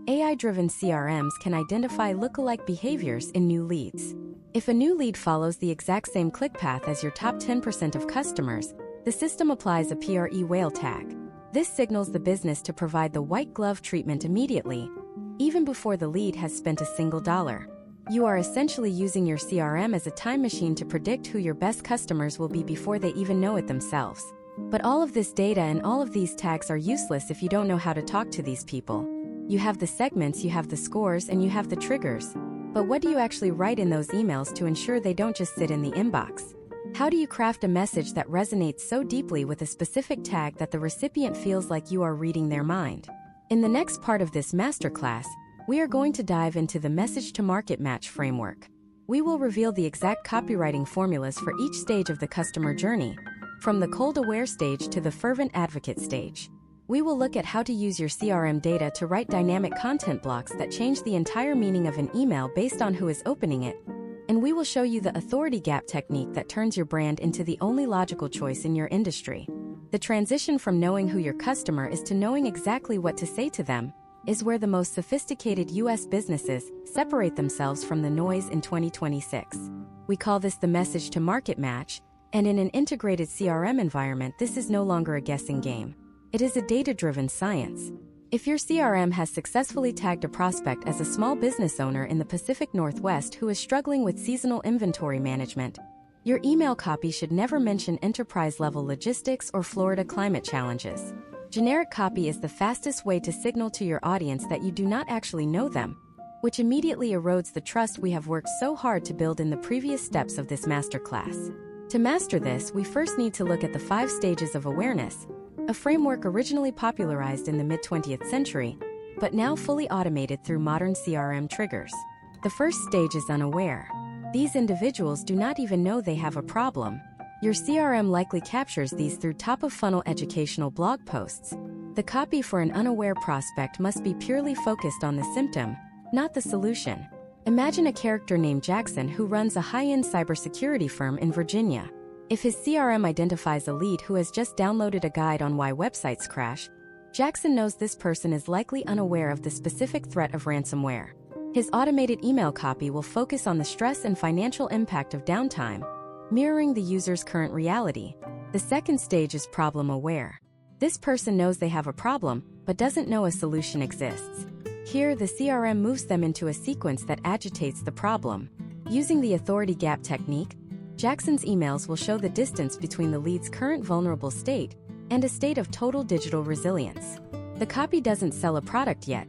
AI-driven CRMs can identify lookalike behaviors in new leads. If a new lead follows the exact same click path as your top 10% of customers, the system applies a PRE whale tag. This signals the business to provide the white glove treatment immediately, even before the lead has spent a single dollar. You are essentially using your CRM as a time machine to predict who your best customers will be before they even know it themselves. But all of this data and all of these tags are useless if you don't know how to talk to these people. You have the segments, you have the scores, and you have the triggers. But what do you actually write in those emails to ensure they don't just sit in the inbox? How do you craft a message that resonates so deeply with a specific tag that the recipient feels like you are reading their mind? In the next part of this masterclass, we are going to dive into the message-to-market match framework. We will reveal the exact copywriting formulas for each stage of the customer journey, from the cold aware stage to the fervent advocate stage. We will look at how to use your CRM data to write dynamic content blocks that change the entire meaning of an email based on who is opening it. And we will show you the authority gap technique that turns your brand into the only logical choice in your industry. The transition from knowing who your customer is to knowing exactly what to say to them is where the most sophisticated US businesses separate themselves from the noise in 2026. We call this the message to market match, and in an integrated CRM environment, this is no longer a guessing game. It is a data-driven science. If your CRM has successfully tagged a prospect as a small business owner in the Pacific Northwest who is struggling with seasonal inventory management, your email copy should never mention enterprise-level logistics or Florida climate challenges. Generic copy is the fastest way to signal to your audience that you do not actually know them, which immediately erodes the trust we have worked so hard to build in the previous steps of this masterclass. To master this, we first need to look at the 5 stages of awareness, a framework originally popularized in the mid-20th century, but now fully automated through modern CRM triggers. The first stage is unaware. These individuals do not even know they have a problem. Your CRM likely captures these through top-of-funnel educational blog posts. The copy for an unaware prospect must be purely focused on the symptom, not the solution. Imagine a character named Jackson who runs a high-end cybersecurity firm in Virginia. If his CRM identifies a lead who has just downloaded a guide on why websites crash, Jackson knows this person is likely unaware of the specific threat of ransomware. His automated email copy will focus on the stress and financial impact of downtime, mirroring the user's current reality. The second stage is problem aware. This person knows they have a problem, but doesn't know a solution exists. Here, the CRM moves them into a sequence that agitates the problem. Using the authority gap technique, Jackson's emails will show the distance between the lead's current vulnerable state and a state of total digital resilience. The copy doesn't sell a product yet.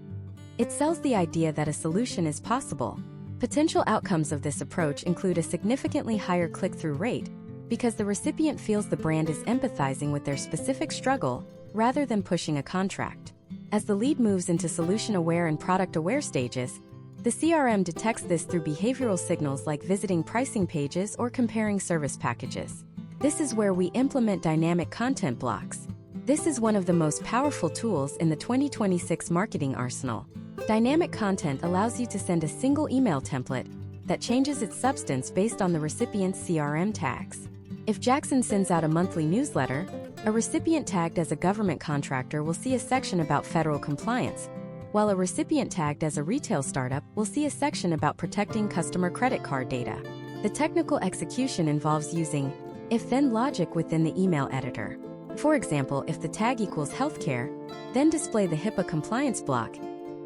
It sells the idea that a solution is possible. Potential outcomes of this approach include a significantly higher click-through rate because the recipient feels the brand is empathizing with their specific struggle rather than pushing a contract. As the lead moves into solution-aware and product-aware stages, the CRM detects this through behavioral signals like visiting pricing pages or comparing service packages. This is where we implement dynamic content blocks. This is one of the most powerful tools in the 2026 marketing arsenal. Dynamic content allows you to send a single email template that changes its substance based on the recipient's CRM tags. If Jackson sends out a monthly newsletter, a recipient tagged as a government contractor will see a section about federal compliance, while a recipient tagged as a retail startup will see a section about protecting customer credit card data. The technical execution involves using if-then logic within the email editor. For example, if the tag equals healthcare, then display the HIPAA compliance block,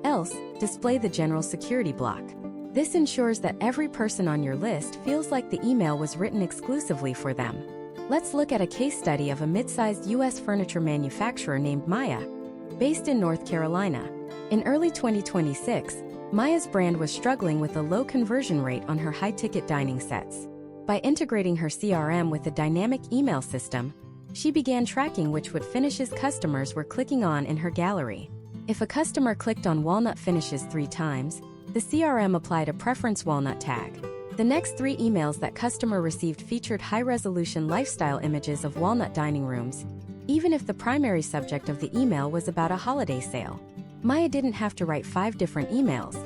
else display the general security block. This ensures that every person on your list feels like the email was written exclusively for them. Let's look at a case study of a mid-sized U.S. furniture manufacturer named Maya, based in North Carolina. In early 2026, Maya's brand was struggling with a low conversion rate on her high-ticket dining sets. By integrating her CRM with a dynamic email system, she began tracking which wood finishes customers were clicking on in her gallery. If a customer clicked on walnut finishes 3 times, the CRM applied a preference walnut tag. The next 3 emails that customer received featured high-resolution lifestyle images of walnut dining rooms, even if the primary subject of the email was about a holiday sale. Maya didn't have to write 5 different emails.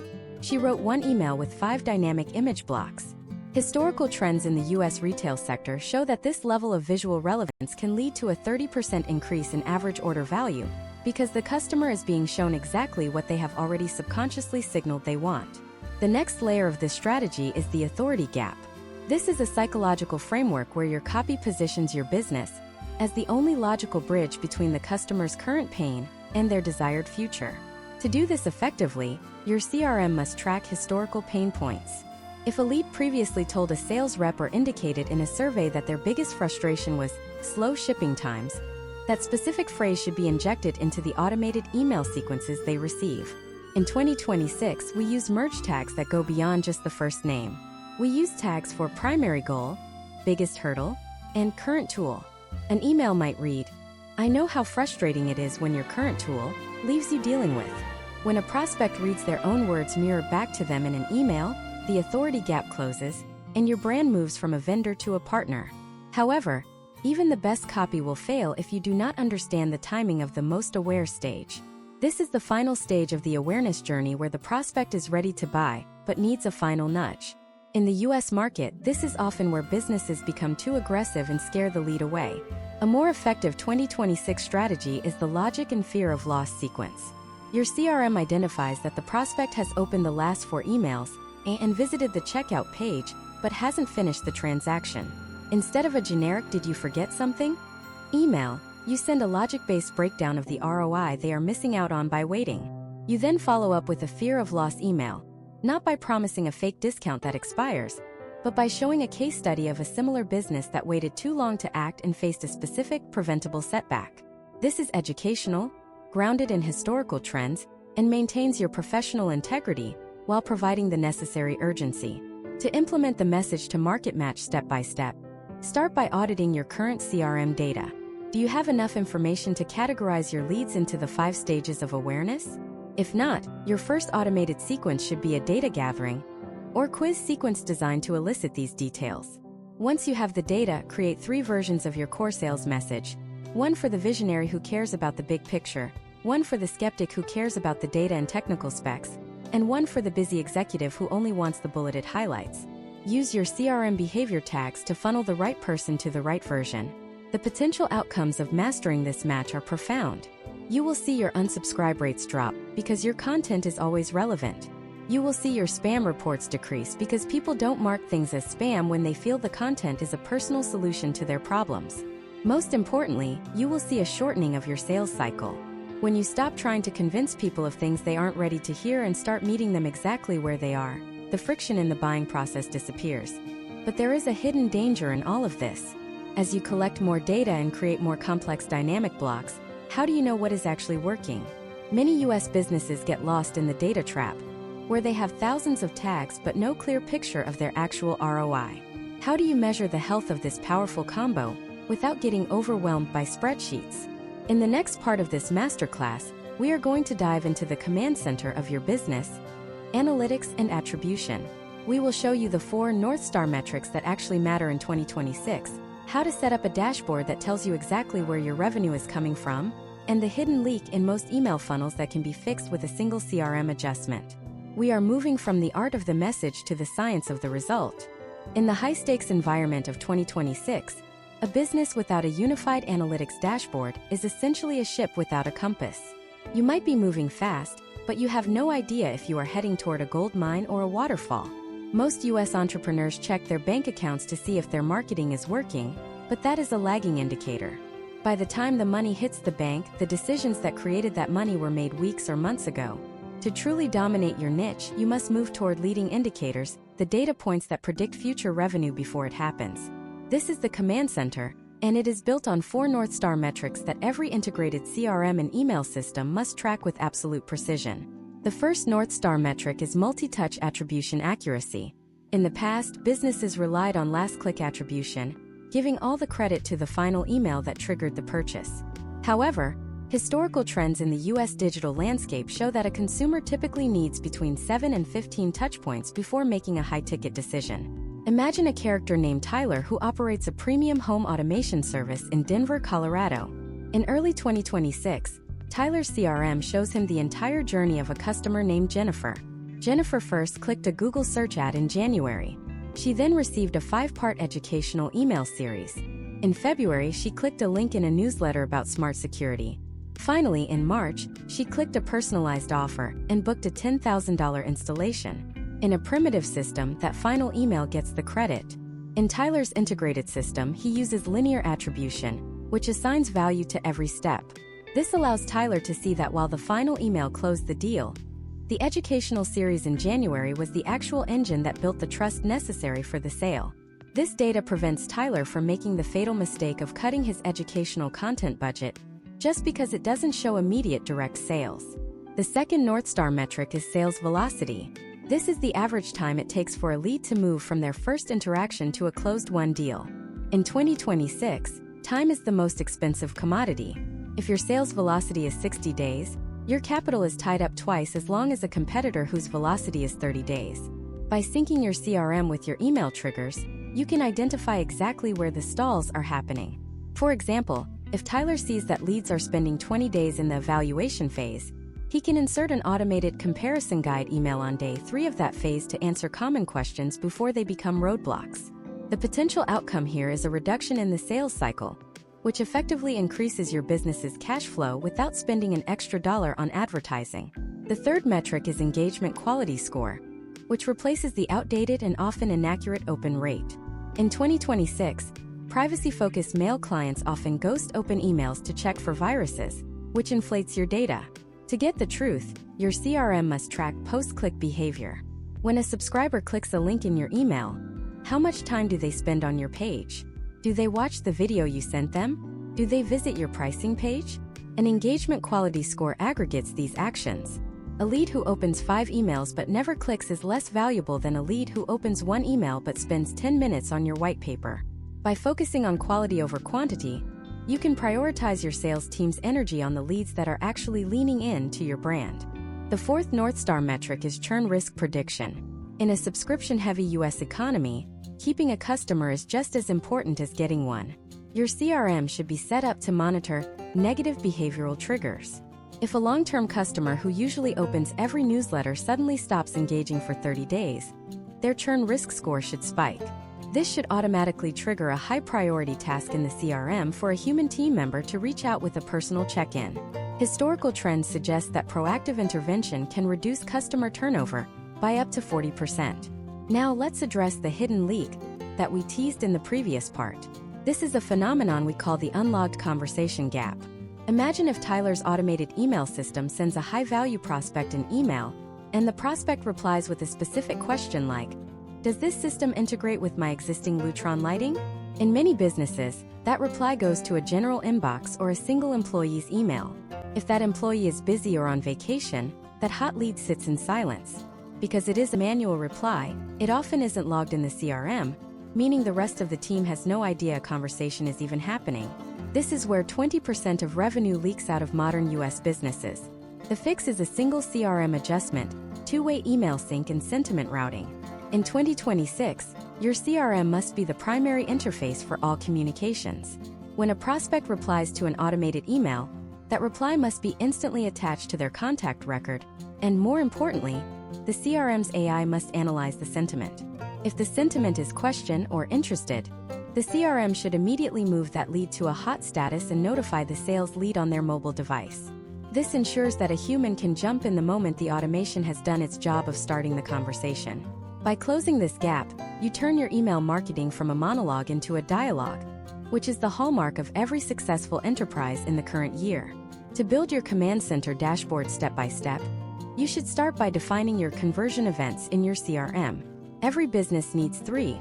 She wrote one email with 5 dynamic image blocks. Historical trends in the U.S. retail sector show that this level of visual relevance can lead to a 30% increase in average order value, because the customer is being shown exactly what they have already subconsciously signaled they want. The next layer of this strategy is the authority gap. This is a psychological framework where your copy positions your business as the only logical bridge between the customer's current pain and their desired future. To do this effectively, your CRM must track historical pain points. If a lead previously told a sales rep or indicated in a survey that their biggest frustration was slow shipping times, that specific phrase should be injected into the automated email sequences they receive. In 2026, we use merge tags that go beyond just the first name. We use tags for primary goal, biggest hurdle, and current tool. An email might read, "I know how frustrating it is when your current tool leaves you dealing with." When a prospect reads their own words mirrored back to them in an email, the authority gap closes, and your brand moves from a vendor to a partner. However, even the best copy will fail if you do not understand the timing of the most aware stage. This is the final stage of the awareness journey where the prospect is ready to buy, but needs a final nudge. In the U.S. market, this is often where businesses become too aggressive and scare the lead away. A more effective 2026 strategy is the logic and fear of loss sequence. Your CRM identifies that the prospect has opened the last 4 emails and visited the checkout page, but hasn't finished the transaction. Instead of a generic "did you forget something?" email, you send a logic-based breakdown of the ROI they are missing out on by waiting. You then follow up with a fear of loss email, not by promising a fake discount that expires, but by showing a case study of a similar business that waited too long to act and faced a specific, preventable setback. This is educational, grounded in historical trends, and maintains your professional integrity while providing the necessary urgency. To implement the message to market match step by step, start by auditing your current CRM data. Do you have enough information to categorize your leads into the 5 stages of awareness? If not, your first automated sequence should be a data gathering or quiz sequence designed to elicit these details. Once you have the data, create 3 versions of your core sales message. One for the visionary who cares about the big picture, one for the skeptic who cares about the data and technical specs, and one for the busy executive who only wants the bulleted highlights. Use your CRM behavior tags to funnel the right person to the right version. The potential outcomes of mastering this match are profound. You will see your unsubscribe rates drop because your content is always relevant. You will see your spam reports decrease because people don't mark things as spam when they feel the content is a personal solution to their problems. Most importantly, you will see a shortening of your sales cycle. When you stop trying to convince people of things they aren't ready to hear and start meeting them exactly where they are, the friction in the buying process disappears. But there is a hidden danger in all of this. As you collect more data and create more complex dynamic blocks, how do you know what is actually working? Many US businesses get lost in the data trap, where they have thousands of tags but no clear picture of their actual ROI. How do you measure the health of this powerful combo without getting overwhelmed by spreadsheets? In the next part of this masterclass, we are going to dive into the command center of your business, analytics and attribution. We will show you the 4 North Star metrics that actually matter in 2026, how to set up a dashboard that tells you exactly where your revenue is coming from, and the hidden leak in most email funnels that can be fixed with a single CRM adjustment. We are moving from the art of the message to the science of the result. In the high-stakes environment of 2026, a business without a unified analytics dashboard is essentially a ship without a compass. You might be moving fast, but you have no idea if you are heading toward a gold mine or a waterfall. Most US entrepreneurs check their bank accounts to see if their marketing is working, but that is a lagging indicator. By the time the money hits the bank, the decisions that created that money were made weeks or months ago. To truly dominate your niche, you must move toward leading indicators, the data points that predict future revenue before it happens. This is the command center, and it is built on 4 North Star metrics that every integrated CRM and email system must track with absolute precision. The first North Star metric is multi-touch attribution accuracy. In the past, businesses relied on last-click attribution, giving all the credit to the final email that triggered the purchase. However, historical trends in the US digital landscape show that a consumer typically needs between 7 and 15 touchpoints before making a high-ticket decision. Imagine a character named Tyler who operates a premium home automation service in Denver, Colorado. In early 2026, Tyler's CRM shows him the entire journey of a customer named Jennifer. Jennifer first clicked a Google search ad in January. She then received a 5-part educational email series. In February, she clicked a link in a newsletter about smart security. Finally, in March, she clicked a personalized offer and booked a $10,000 installation. In a primitive system, that final email gets the credit. In Tyler's integrated system, he uses linear attribution, which assigns value to every step. This allows Tyler to see that while the final email closed the deal, the educational series in January was the actual engine that built the trust necessary for the sale. This data prevents Tyler from making the fatal mistake of cutting his educational content budget just because it doesn't show immediate direct sales. The second North Star metric is sales velocity. This is the average time it takes for a lead to move from their first interaction to a closed-won deal. In 2026, time is the most expensive commodity. If your sales velocity is 60 days, your capital is tied up twice as long as a competitor whose velocity is 30 days. By syncing your CRM with your email triggers, you can identify exactly where the stalls are happening. For example, if Tyler sees that leads are spending 20 days in the evaluation phase, he can insert an automated comparison guide email on day 3 of that phase to answer common questions before they become roadblocks. The potential outcome here is a reduction in the sales cycle, which effectively increases your business's cash flow without spending an extra dollar on advertising. The third metric is engagement quality score, which replaces the outdated and often inaccurate open rate. In 2026, privacy-focused mail clients often ghost open emails to check for viruses, which inflates your data. To get the truth, your CRM must track post-click behavior. When a subscriber clicks a link in your email, how much time do they spend on your page? Do they watch the video you sent them? Do they visit your pricing page? An engagement quality score aggregates these actions. A lead who opens 5 emails but never clicks is less valuable than a lead who opens 1 email but spends 10 minutes on your white paper. By focusing on quality over quantity, you can prioritize your sales team's energy on the leads that are actually leaning in to your brand. The fourth North Star metric is churn risk prediction. In a subscription-heavy US economy, keeping a customer is just as important as getting one. Your CRM should be set up to monitor negative behavioral triggers. If a long-term customer who usually opens every newsletter suddenly stops engaging for 30 days, their churn risk score should spike. This should automatically trigger a high-priority task in the CRM for a human team member to reach out with a personal check-in. Historical trends suggest that proactive intervention can reduce customer turnover by up to 40%. Now let's address the hidden leak that we teased in the previous part. This is a phenomenon we call the unlogged conversation gap. Imagine if Tyler's automated email system sends a high-value prospect an email, and the prospect replies with a specific question like, "Does this system integrate with my existing Lutron lighting?" In many businesses, that reply goes to a general inbox or a single employee's email. If that employee is busy or on vacation, that hot lead sits in silence. Because it is a manual reply, it often isn't logged in the CRM, meaning the rest of the team has no idea a conversation is even happening. This is where 20% of revenue leaks out of modern US businesses. The fix is a single CRM adjustment, two-way email sync and sentiment routing. In 2026, your CRM must be the primary interface for all communications. When a prospect replies to an automated email, that reply must be instantly attached to their contact record, and more importantly, the CRM's AI must analyze the sentiment. If the sentiment is question or interested, the CRM should immediately move that lead to a hot status and notify the sales lead on their mobile device. This ensures that a human can jump in the moment the automation has done its job of starting the conversation. By closing this gap, you turn your email marketing from a monologue into a dialogue, which is the hallmark of every successful enterprise in the current year. To build your command center dashboard step by step, you should start by defining your conversion events in your CRM. Every business needs 3.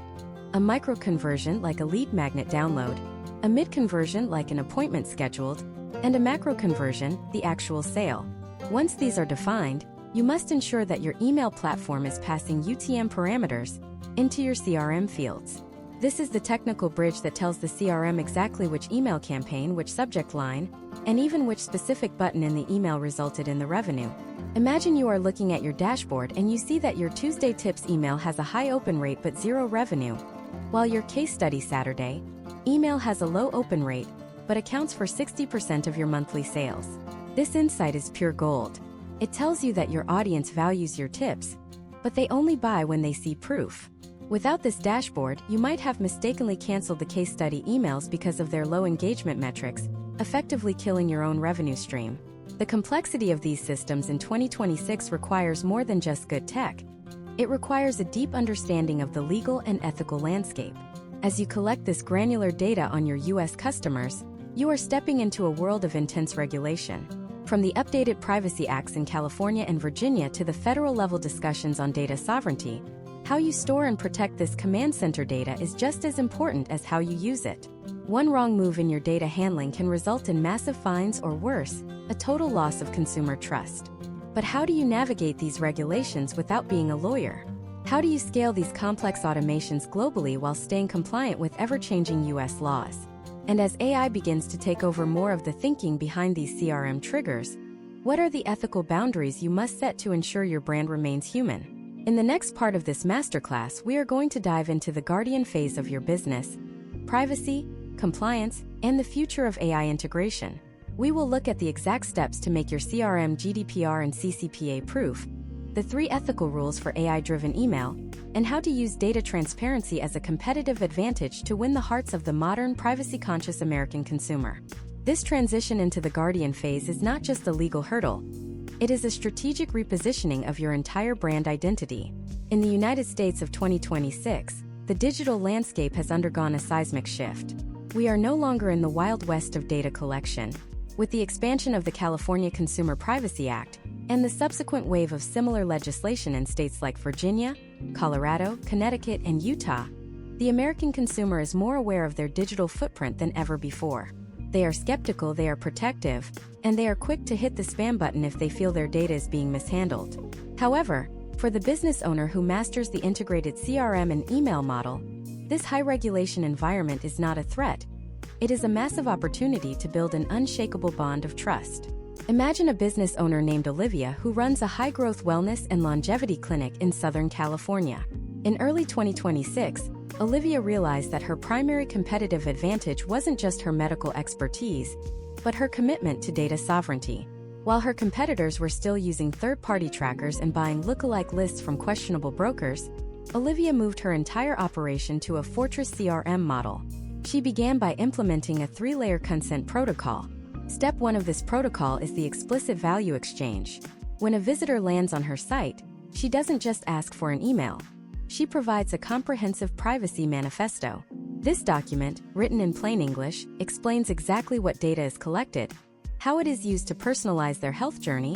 A micro-conversion like a lead magnet download, a mid-conversion like an appointment scheduled, and a macro-conversion, the actual sale. Once these are defined, you must ensure that your email platform is passing UTM parameters into your CRM fields. This is the technical bridge that tells the CRM exactly which email campaign, which subject line, and even which specific button in the email resulted in the revenue. Imagine you are looking at your dashboard and you see that your Tuesday Tips email has a high open rate but 0 revenue, while your Case Study Saturday email has a low open rate but accounts for 60% of your monthly sales. This insight is pure gold. It tells you that your audience values your tips, but they only buy when they see proof. Without this dashboard, you might have mistakenly canceled the case study emails because of their low engagement metrics, effectively killing your own revenue stream. The complexity of these systems in 2026 requires more than just good tech. It requires a deep understanding of the legal and ethical landscape. As you collect this granular data on your US customers, you are stepping into a world of intense regulation. From the updated Privacy Acts in California and Virginia to the federal-level discussions on data sovereignty, how you store and protect this command center data is just as important as how you use it. One wrong move in your data handling can result in massive fines or worse, a total loss of consumer trust. But how do you navigate these regulations without being a lawyer? How do you scale these complex automations globally while staying compliant with ever-changing US laws? And as AI begins to take over more of the thinking behind these CRM triggers, what are the ethical boundaries you must set to ensure your brand remains human? In the next part of this masterclass, we are going to dive into the guardian phase of your business, privacy, compliance, and the future of AI integration. We will look at the exact steps to make your CRM GDPR and CCPA proof, the 3 ethical rules for AI-driven email, and how to use data transparency as a competitive advantage to win the hearts of the modern, privacy-conscious American consumer. This transition into the guardian phase is not just a legal hurdle. It is a strategic repositioning of your entire brand identity. In the United States of 2026, the digital landscape has undergone a seismic shift. We are no longer in the Wild West of data collection. With the expansion of the California Consumer Privacy Act and the subsequent wave of similar legislation in states like Virginia, Colorado, Connecticut, and Utah, the American consumer is more aware of their digital footprint than ever before. They are skeptical, they are protective, and they are quick to hit the spam button if they feel their data is being mishandled. However, for the business owner who masters the integrated CRM and email model, this high-regulation environment is not a threat. It is a massive opportunity to build an unshakable bond of trust. Imagine a business owner named Olivia who runs a high-growth wellness and longevity clinic in Southern California. In early 2026, Olivia realized that her primary competitive advantage wasn't just her medical expertise, but her commitment to data sovereignty. While her competitors were still using third-party trackers and buying lookalike lists from questionable brokers, Olivia moved her entire operation to a Fortress CRM model. She began by implementing a 3-layer consent protocol. Step 1 of this protocol is the explicit value exchange. When a visitor lands on her site, she doesn't just ask for an email. She provides a comprehensive privacy manifesto. This document, written in plain English, explains exactly what data is collected, how it is used to personalize their health journey,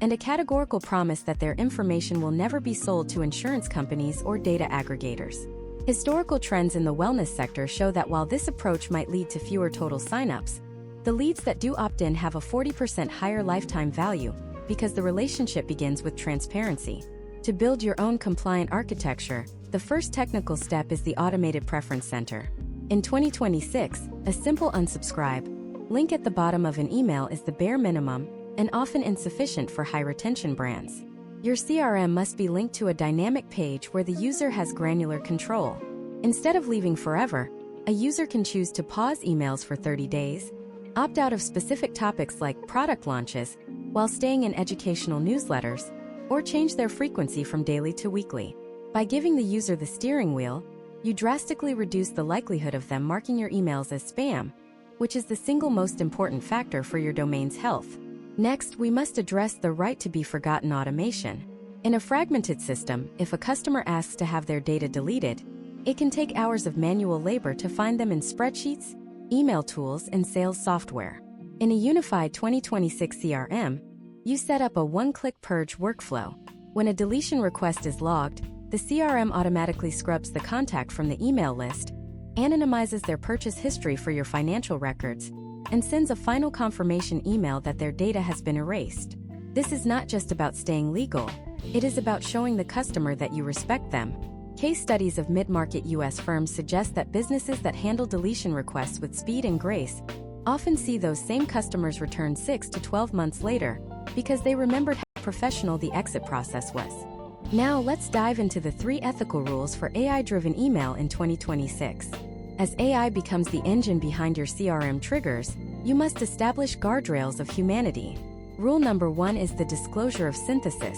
and a categorical promise that their information will never be sold to insurance companies or data aggregators. Historical trends in the wellness sector show that while this approach might lead to fewer total signups, the leads that do opt in have a 40% higher lifetime value because the relationship begins with transparency. To build your own compliant architecture, the first technical step is the Automated Preference Center. In 2026, a simple unsubscribe link at the bottom of an email is the bare minimum and often insufficient for high-retention brands. Your CRM must be linked to a dynamic page where the user has granular control. Instead of leaving forever, a user can choose to pause emails for 30 days, opt out of specific topics like product launches, while staying in educational newsletters, or change their frequency from daily to weekly. By giving the user the steering wheel, you drastically reduce the likelihood of them marking your emails as spam, which is the single most important factor for your domain's health. Next, we must address the right-to-be-forgotten automation. In a fragmented system, if a customer asks to have their data deleted, it can take hours of manual labor to find them in spreadsheets, email tools, and sales software. In a unified 2026 CRM, you set up a one-click purge workflow. When a deletion request is logged, the CRM automatically scrubs the contact from the email list, anonymizes their purchase history for your financial records, and sends a final confirmation email that their data has been erased. This is not just about staying legal, it is about showing the customer that you respect them. Case studies of mid-market US firms suggest that businesses that handle deletion requests with speed and grace often see those same customers return 6 to 12 months later because they remembered how professional the exit process was. Now let's dive into the 3 ethical rules for AI-driven email in 2026. As AI becomes the engine behind your CRM triggers, you must establish guardrails of humanity. Rule number 1 is the disclosure of synthesis.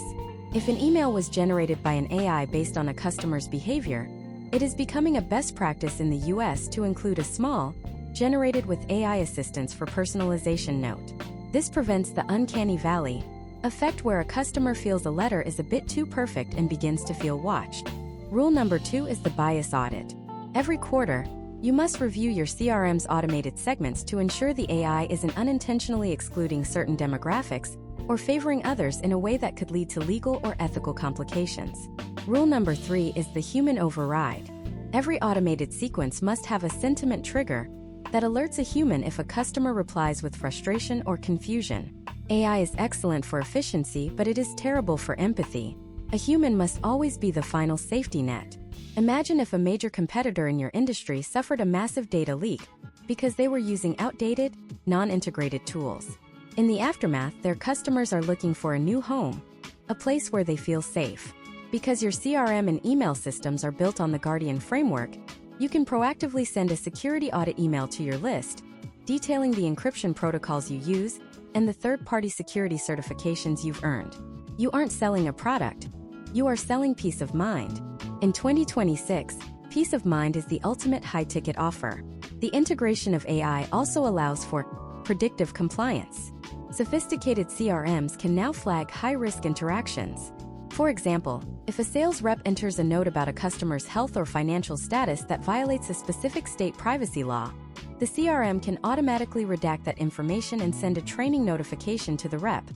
If an email was generated by an AI based on a customer's behavior, it is becoming a best practice in the US to include a small, generated with AI assistance for personalization note. This prevents the uncanny valley effect where a customer feels a letter is a bit too perfect and begins to feel watched. Rule number 2 is the bias audit. Every quarter, you must review your CRM's automated segments to ensure the AI isn't unintentionally excluding certain demographics or favoring others in a way that could lead to legal or ethical complications. Rule number 3 is the human override. Every automated sequence must have a sentiment trigger that alerts a human if a customer replies with frustration or confusion. AI is excellent for efficiency, but it is terrible for empathy. A human must always be the final safety net. Imagine if a major competitor in your industry suffered a massive data leak because they were using outdated, non-integrated tools. In the aftermath, their customers are looking for a new home, a place where they feel safe. Because your CRM and email systems are built on the Guardian framework, you can proactively send a security audit email to your list, detailing the encryption protocols you use and the third-party security certifications you've earned. You aren't selling a product, you are selling peace of mind. In 2026, peace of mind is the ultimate high-ticket offer. The integration of AI also allows for predictive compliance. Sophisticated CRMs can now flag high-risk interactions. For example, if a sales rep enters a note about a customer's health or financial status that violates a specific state privacy law, the CRM can automatically redact that information and send a training notification to the rep.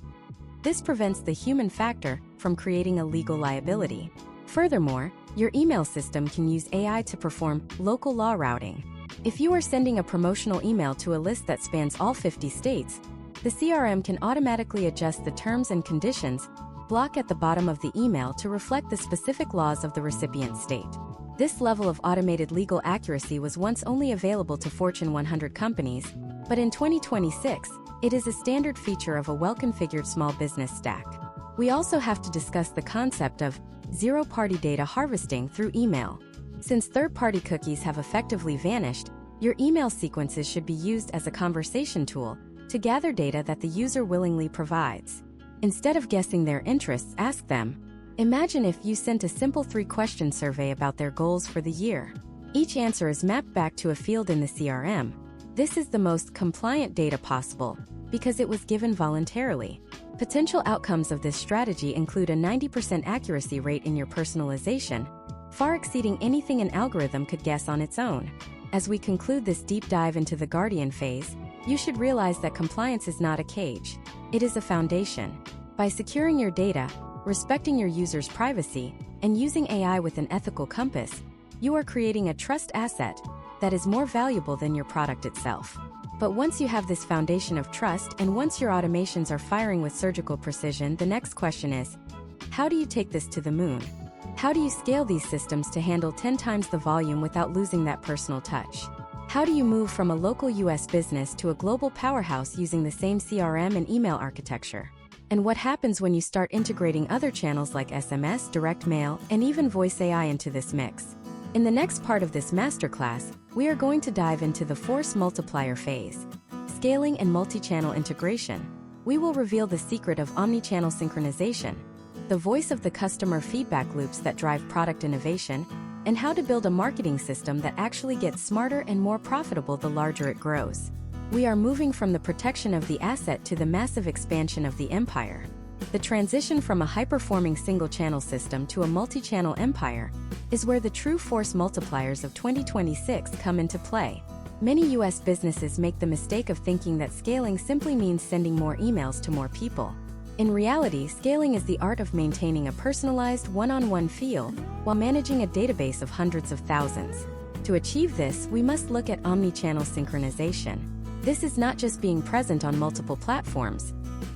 This prevents the human factor from creating a legal liability. Furthermore, your email system can use AI to perform local law routing. If you are sending a promotional email to a list that spans all 50 states, the CRM can automatically adjust the terms and conditions block at the bottom of the email to reflect the specific laws of the recipient state. This level of automated legal accuracy was once only available to Fortune 100 companies, but in 2026, it is a standard feature of a well-configured small business stack. We also have to discuss the concept of zero-party data harvesting through email. Since third-party cookies have effectively vanished, your email sequences should be used as a conversation tool, to gather data that the user willingly provides. Instead of guessing their interests, ask them. Imagine if you sent a simple 3-question survey about their goals for the year. Each answer is mapped back to a field in the CRM. This is the most compliant data possible, because it was given voluntarily. Potential outcomes of this strategy include a 90% accuracy rate in your personalization, far exceeding anything an algorithm could guess on its own. As we conclude this deep dive into the Guardian phase, you should realize that compliance is not a cage. It is a foundation. By securing your data, respecting your users' privacy, and using AI with an ethical compass, you are creating a trust asset that is more valuable than your product itself. But once you have this foundation of trust and once your automations are firing with surgical precision, the next question is, how do you take this to the moon? How do you scale these systems to handle 10 times the volume without losing that personal touch? How do you move from a local US business to a global powerhouse using the same CRM and email architecture? And what happens when you start integrating other channels like SMS, direct mail, and even voice AI into this mix? In the next part of this masterclass, we are going to dive into the force multiplier phase, scaling and multi-channel integration. We will reveal the secret of omni-channel synchronization, the voice of the customer feedback loops that drive product innovation, and how to build a marketing system that actually gets smarter and more profitable the larger it grows. We are moving from the protection of the asset to the massive expansion of the empire. The transition from a high-performing single-channel system to a multi-channel empire is where the true force multipliers of 2026 come into play. Many US businesses make the mistake of thinking that scaling simply means sending more emails to more people. In reality, scaling is the art of maintaining a personalized one-on-one feel while managing a database of hundreds of thousands. To achieve this, we must look at omni-channel synchronization. This is not just being present on multiple platforms.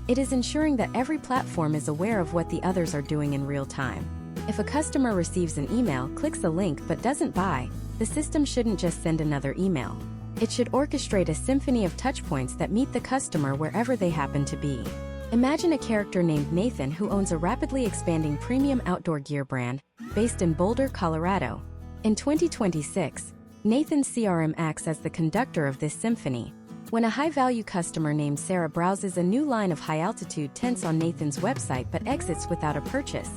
It is ensuring that every platform is aware of what the others are doing in real time. If a customer receives an email, clicks a link but doesn't buy, the system shouldn't just send another email. It should orchestrate a symphony of touchpoints that meet the customer wherever they happen to be. Imagine a character named Nathan who owns a rapidly expanding premium outdoor gear brand based in Boulder, Colorado. In 2026, Nathan's CRM acts as the conductor of this symphony. When a high-value customer named Sarah browses a new line of high-altitude tents on Nathan's website but exits without a purchase,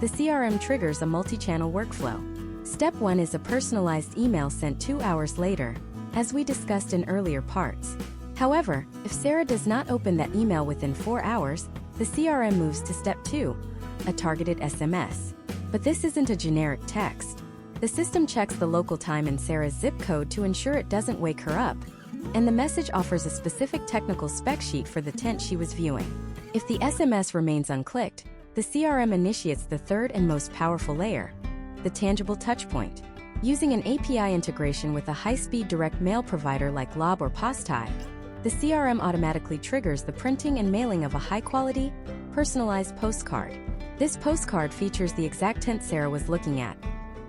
the CRM triggers a multi-channel workflow. Step 1 is a personalized email sent 2 hours later, as we discussed in earlier parts. However, if Sarah does not open that email within 4 hours, the CRM moves to step 2, a targeted SMS. But this isn't a generic text. The system checks the local time and Sarah's zip code to ensure it doesn't wake her up, and the message offers a specific technical spec sheet for the tent she was viewing. If the SMS remains unclicked, the CRM initiates the third and most powerful layer, the tangible touchpoint. Using an API integration with a high-speed direct mail provider like Lob or Postai, the CRM automatically triggers the printing and mailing of a high-quality, personalized postcard. This postcard features the exact tent Sarah was looking at,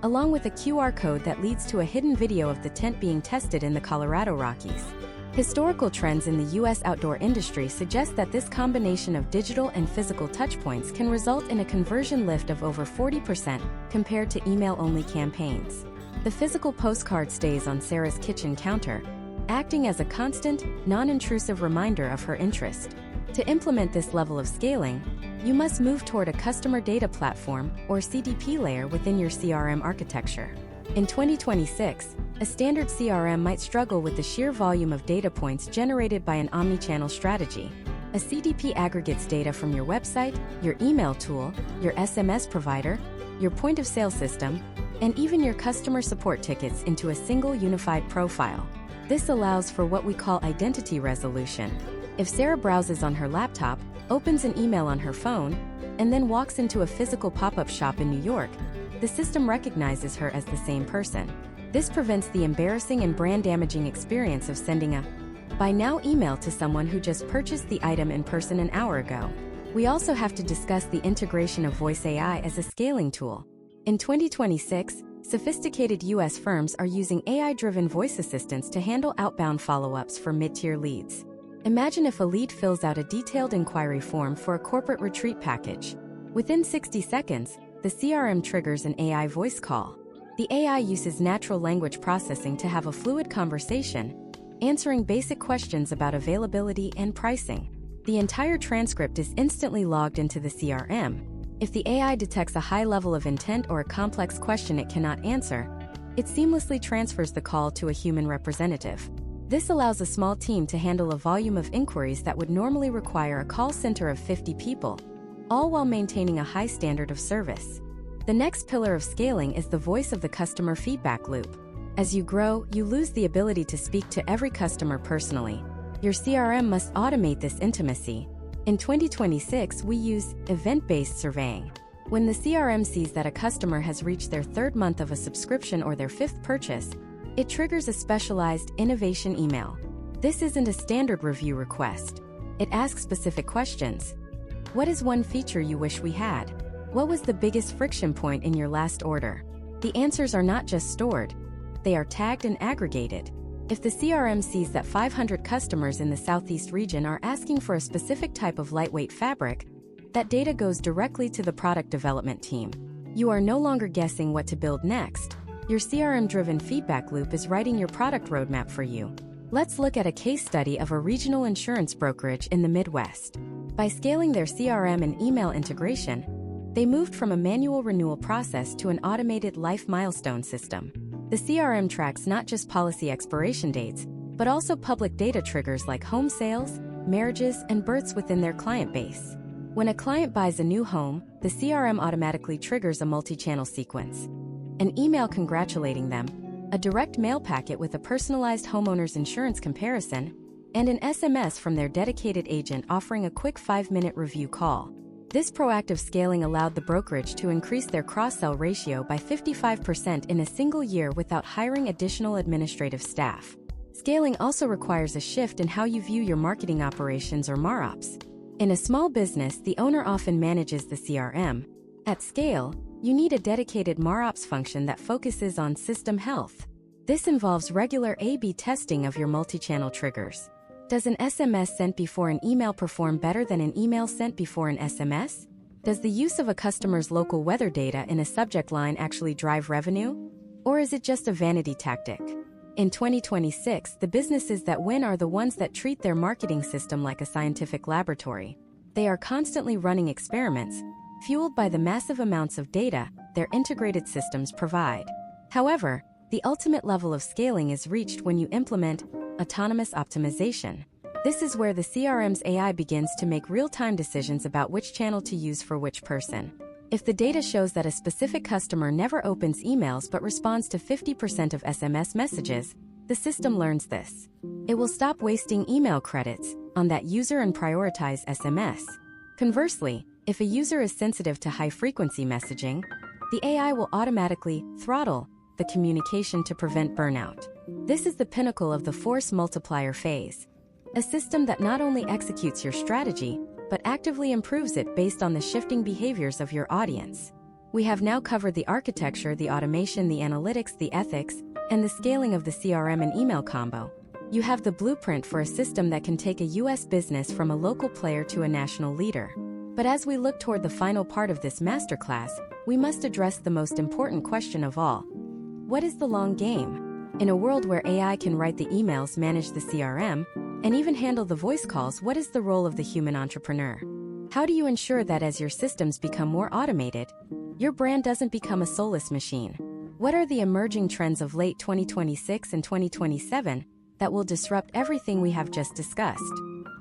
along with a QR code that leads to a hidden video of the tent being tested in the Colorado Rockies. Historical trends in the U.S. outdoor industry suggest that this combination of digital and physical touchpoints can result in a conversion lift of over 40% compared to email-only campaigns. The physical postcard stays on Sarah's kitchen counter, acting as a constant, non-intrusive reminder of her interest. To implement this level of scaling, you must move toward a customer data platform, or CDP layer within your CRM architecture. In 2026, a standard CRM might struggle with the sheer volume of data points generated by an omni-channel strategy. A CDP aggregates data from your website, your email tool, your SMS provider, your point-of-sale system, and even your customer support tickets into a single unified profile. This allows for what we call identity resolution. If Sarah browses on her laptop, opens an email on her phone, and then walks into a physical pop-up shop in New York, the system recognizes her as the same person. This prevents the embarrassing and brand-damaging experience of sending a "buy now" email to someone who just purchased the item in person an hour ago. We also have to discuss the integration of voice AI as a scaling tool. In 2026, sophisticated US firms are using AI-driven voice assistants to handle outbound follow-ups for mid-tier leads. Imagine if a lead fills out a detailed inquiry form for a corporate retreat package. Within 60 seconds, the CRM triggers an AI voice call. The AI uses natural language processing to have a fluid conversation, answering basic questions about availability and pricing. The entire transcript is instantly logged into the CRM. If the AI detects a high level of intent or a complex question it cannot answer, it seamlessly transfers the call to a human representative. This allows a small team to handle a volume of inquiries that would normally require a call center of 50 people, all while maintaining a high standard of service. The next pillar of scaling is the voice of the customer feedback loop. As you grow, you lose the ability to speak to every customer personally. Your CRM must automate this intimacy. In 2026, we use event-based surveying. When the CRM sees that a customer has reached their third month of a subscription or their fifth purchase, it triggers a specialized innovation email. This isn't a standard review request. It asks specific questions. What is one feature you wish we had? What was the biggest friction point in your last order? The answers are not just stored. They are tagged and aggregated. If the CRM sees that 500 customers in the Southeast region are asking for a specific type of lightweight fabric, that data goes directly to the product development team. You are no longer guessing what to build next. Your CRM-driven feedback loop is writing your product roadmap for you. Let's look at a case study of a regional insurance brokerage in the Midwest. By scaling their CRM and email integration, they moved from a manual renewal process to an automated life milestone system. The CRM tracks not just policy expiration dates, but also public data triggers like home sales, marriages, and births within their client base. When a client buys a new home, the CRM automatically triggers a multi-channel sequence. An email congratulating them, a direct mail packet with a personalized homeowner's insurance comparison, and an SMS from their dedicated agent offering a quick 5-minute review call. This proactive scaling allowed the brokerage to increase their cross-sell ratio by 55% in a single year without hiring additional administrative staff. Scaling also requires a shift in how you view your marketing operations or MarOps. In a small business, the owner often manages the CRM. At scale, you need a dedicated MarOps function that focuses on system health. This involves regular A/B testing of your multi-channel triggers. Does an SMS sent before an email perform better than an email sent before an SMS? Does the use of a customer's local weather data in a subject line actually drive revenue? Or is it just a vanity tactic? In 2026, the businesses that win are the ones that treat their marketing system like a scientific laboratory. They are constantly running experiments, fueled by the massive amounts of data their integrated systems provide. However, the ultimate level of scaling is reached when you implement autonomous optimization. This is where the CRM's AI begins to make real-time decisions about which channel to use for which person. If the data shows that a specific customer never opens emails but responds to 50% of SMS messages, the system learns this. It will stop wasting email credits on that user and prioritize SMS. Conversely, if a user is sensitive to high-frequency messaging, the AI will automatically throttle the communication to prevent burnout. This is the pinnacle of the force multiplier phase, a system that not only executes your strategy, but actively improves it based on the shifting behaviors of your audience. We have now covered the architecture, the automation, the analytics, the ethics, and the scaling of the CRM and email combo. You have the blueprint for a system that can take a US business from a local player to a national leader. But as we look toward the final part of this masterclass, we must address the most important question of all. What is the long game? In a world where AI can write the emails, manage the CRM, and even handle the voice calls, what is the role of the human entrepreneur? How do you ensure that as your systems become more automated, your brand doesn't become a soulless machine? What are the emerging trends of late 2026 and 2027 that will disrupt everything we have just discussed?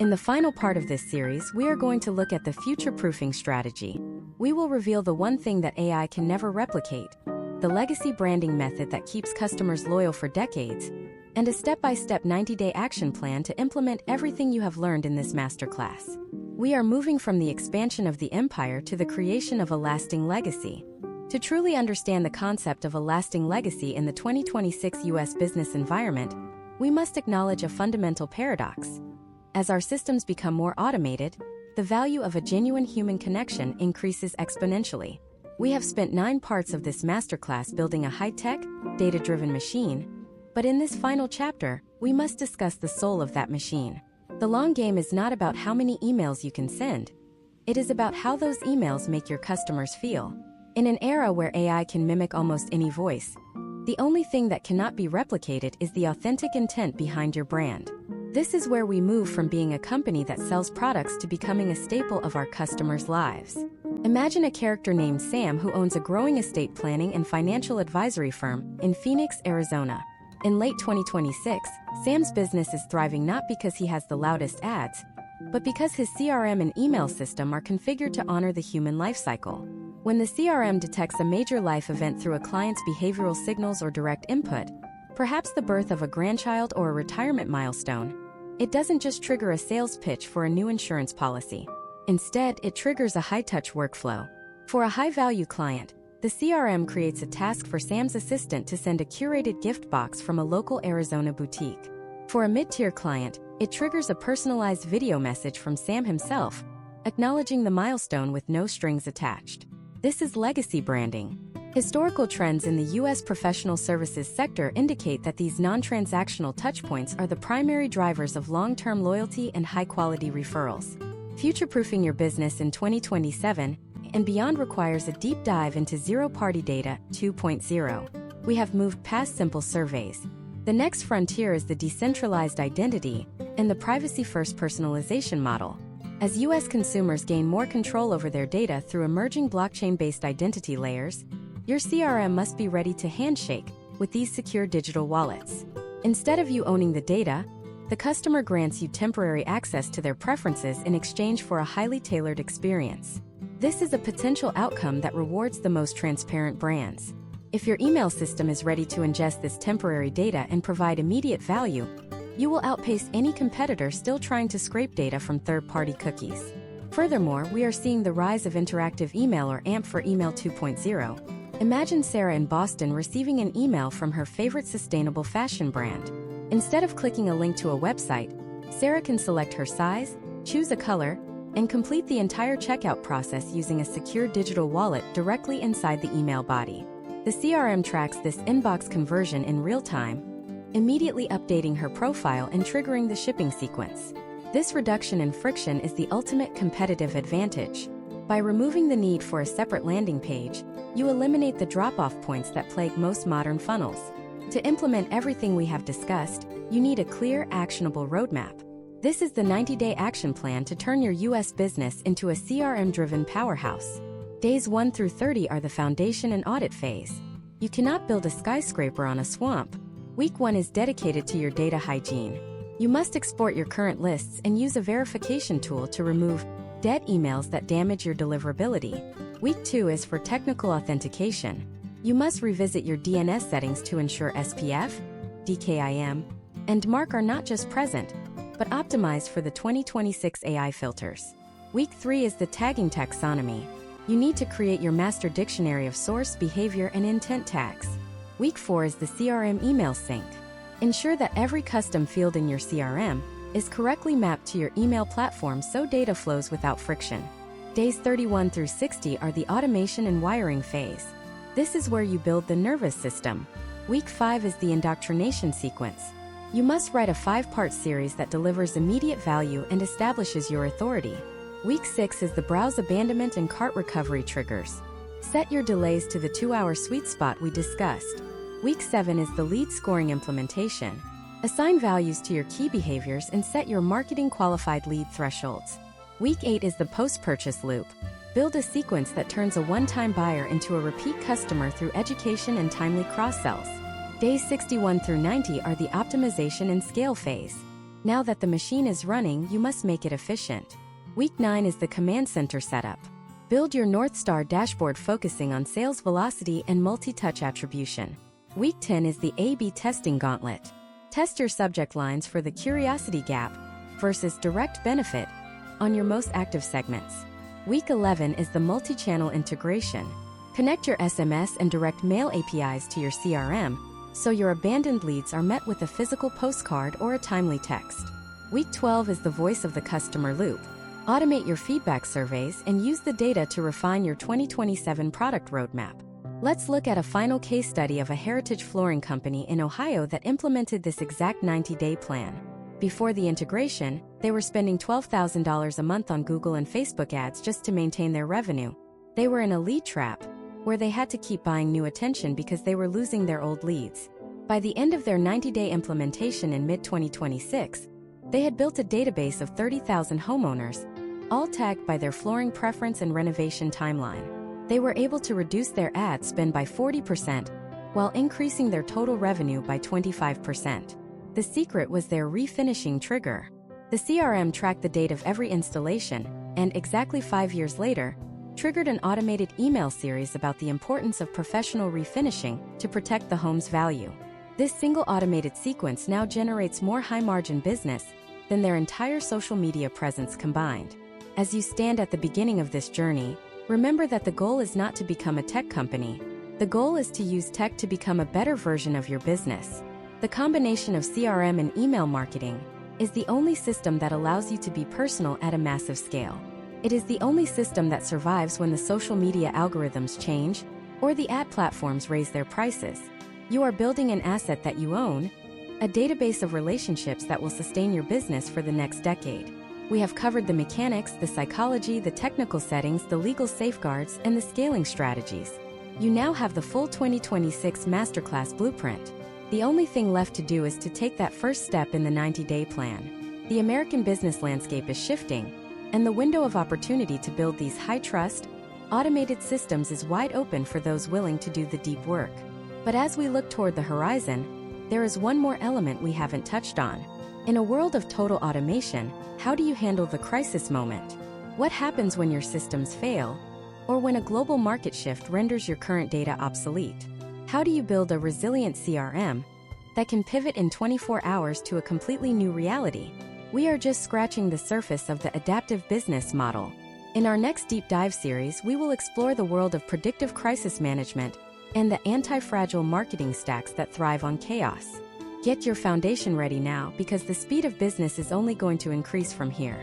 In the final part of this series, we are going to look at the future-proofing strategy. We will reveal the one thing that AI can never replicate, the legacy branding method that keeps customers loyal for decades, and a step-by-step 90-day action plan to implement everything you have learned in this masterclass. We are moving from the expansion of the empire to the creation of a lasting legacy. To truly understand the concept of a lasting legacy in the 2026 US business environment, we must acknowledge a fundamental paradox. As our systems become more automated, the value of a genuine human connection increases exponentially. We have spent 9 parts of this masterclass building a high-tech, data-driven machine, but in this final chapter, we must discuss the soul of that machine. The long game is not about how many emails you can send. It is about how those emails make your customers feel. In an era where AI can mimic almost any voice, The only thing that cannot be replicated is the authentic intent behind your brand. This is where we move from being a company that sells products to becoming a staple of our customers' lives. Imagine a character named Sam who owns a growing estate planning and financial advisory firm in Phoenix, Arizona. In late 2026, Sam's business is thriving not because he has the loudest ads, but because his CRM and email system are configured to honor the human life cycle. When the CRM detects a major life event through a client's behavioral signals or direct input, perhaps the birth of a grandchild or a retirement milestone, it doesn't just trigger a sales pitch for a new insurance policy. Instead, it triggers a high-touch workflow. For a high-value client, the CRM creates a task for Sam's assistant to send a curated gift box from a local Arizona boutique. For a mid-tier client, it triggers a personalized video message from Sam himself, acknowledging the milestone with no strings attached. This is legacy branding. Historical trends in the U.S. professional services sector indicate that these non-transactional touchpoints are the primary drivers of long-term loyalty and high-quality referrals. Future-proofing your business in 2027 and beyond requires a deep dive into zero-party data 2.0. We have moved past simple surveys. The next frontier is the decentralized identity and the privacy-first personalization model. As U.S. consumers gain more control over their data through emerging blockchain-based identity layers, your CRM must be ready to handshake with these secure digital wallets. Instead of you owning the data, the customer grants you temporary access to their preferences in exchange for a highly tailored experience. This is a potential outcome that rewards the most transparent brands. If your email system is ready to ingest this temporary data and provide immediate value, you will outpace any competitor still trying to scrape data from third-party cookies. Furthermore, we are seeing the rise of interactive email or AMP for Email 2.0. Imagine Sarah in Boston receiving an email from her favorite sustainable fashion brand. Instead of clicking a link to a website, Sarah can select her size, choose a color, and complete the entire checkout process using a secure digital wallet directly inside the email body. The CRM tracks this inbox conversion in real time, immediately updating her profile and triggering the shipping sequence. This reduction in friction is the ultimate competitive advantage. By removing the need for a separate landing page, you eliminate the drop-off points that plague most modern funnels. To implement everything we have discussed, you need a clear, actionable roadmap. This is the 90-day action plan to turn your U.S. business into a CRM-driven powerhouse. Days 1 through 30 are the foundation and audit phase. You cannot build a skyscraper on a swamp. Week 1 is dedicated to your data hygiene. You must export your current lists and use a verification tool to remove dead emails that damage your deliverability. Week 2 is for technical authentication. You must revisit your DNS settings to ensure SPF, DKIM, and MARC are not just present, but optimized for the 2026 AI filters. Week 3 is the tagging taxonomy. You need to create your master dictionary of source, behavior, and intent tags. Week 4 is the CRM email sync. Ensure that every custom field in your CRM is correctly mapped to your email platform so data flows without friction. Days 31 through 60 are the automation and wiring phase. This is where you build the nervous system. Week 5 is the indoctrination sequence. You must write a 5-part series that delivers immediate value and establishes your authority. Week 6 is the browse abandonment and cart recovery triggers. Set your delays to the 2-hour sweet spot we discussed. Week 7 is the lead scoring implementation. Assign values to your key behaviors and set your marketing qualified lead thresholds. Week 8 is the post-purchase loop. Build a sequence that turns a one-time buyer into a repeat customer through education and timely cross-sells. Days 61 through 90 are the optimization and scale phase. Now that the machine is running, you must make it efficient. Week 9 is the command center setup. Build your North Star dashboard focusing on sales velocity and multi-touch attribution. Week 10 is the A/B testing gauntlet. Test your subject lines for the curiosity gap versus direct benefit on your most active segments. Week 11 is the multi-channel integration. Connect your SMS and direct mail APIs to your CRM, so your abandoned leads are met with a physical postcard or a timely text. Week 12 is the voice of the customer loop. Automate your feedback surveys and use the data to refine your 2027 product roadmap. Let's look at a final case study of a heritage flooring company in Ohio that implemented this exact 90-day plan. Before the integration, they were spending $12,000 a month on Google and Facebook ads just to maintain their revenue. They were in a lead trap. where they had to keep buying new attention because they were losing their old leads. By the end of their 90-day implementation in mid-2026, they had built a database of 30,000 homeowners, all tagged by their flooring preference and renovation timeline. They were able to reduce their ad spend by 40%, while increasing their total revenue by 25%. The secret was their refinishing trigger. The CRM tracked the date of every installation, and exactly 5 years later, triggered an automated email series about the importance of professional refinishing to protect the home's value. This single automated sequence now generates more high-margin business than their entire social media presence combined. As you stand at the beginning of this journey, remember that the goal is not to become a tech company. The goal is to use tech to become a better version of your business. The combination of CRM and email marketing is the only system that allows you to be personal at a massive scale. It is the only system that survives when the social media algorithms change or the ad platforms raise their prices. You are building an asset that you own, a database of relationships that will sustain your business for the next decade. We have covered the mechanics, the psychology, the technical settings, the legal safeguards, and the scaling strategies. You now have the full 2026 Masterclass blueprint. The only thing left to do is to take that first step in the 90-day plan. The American business landscape is shifting, and the window of opportunity to build these high-trust, automated systems is wide open for those willing to do the deep work. But as we look toward the horizon, there is one more element we haven't touched on. In a world of total automation, how do you handle the crisis moment? What happens when your systems fail, or when a global market shift renders your current data obsolete? How do you build a resilient CRM that can pivot in 24 hours to a completely new reality? We are just scratching the surface of the adaptive business model. In our next deep dive series, we will explore the world of predictive crisis management and the anti-fragile marketing stacks that thrive on chaos. Get your foundation ready now, because the speed of business is only going to increase from here.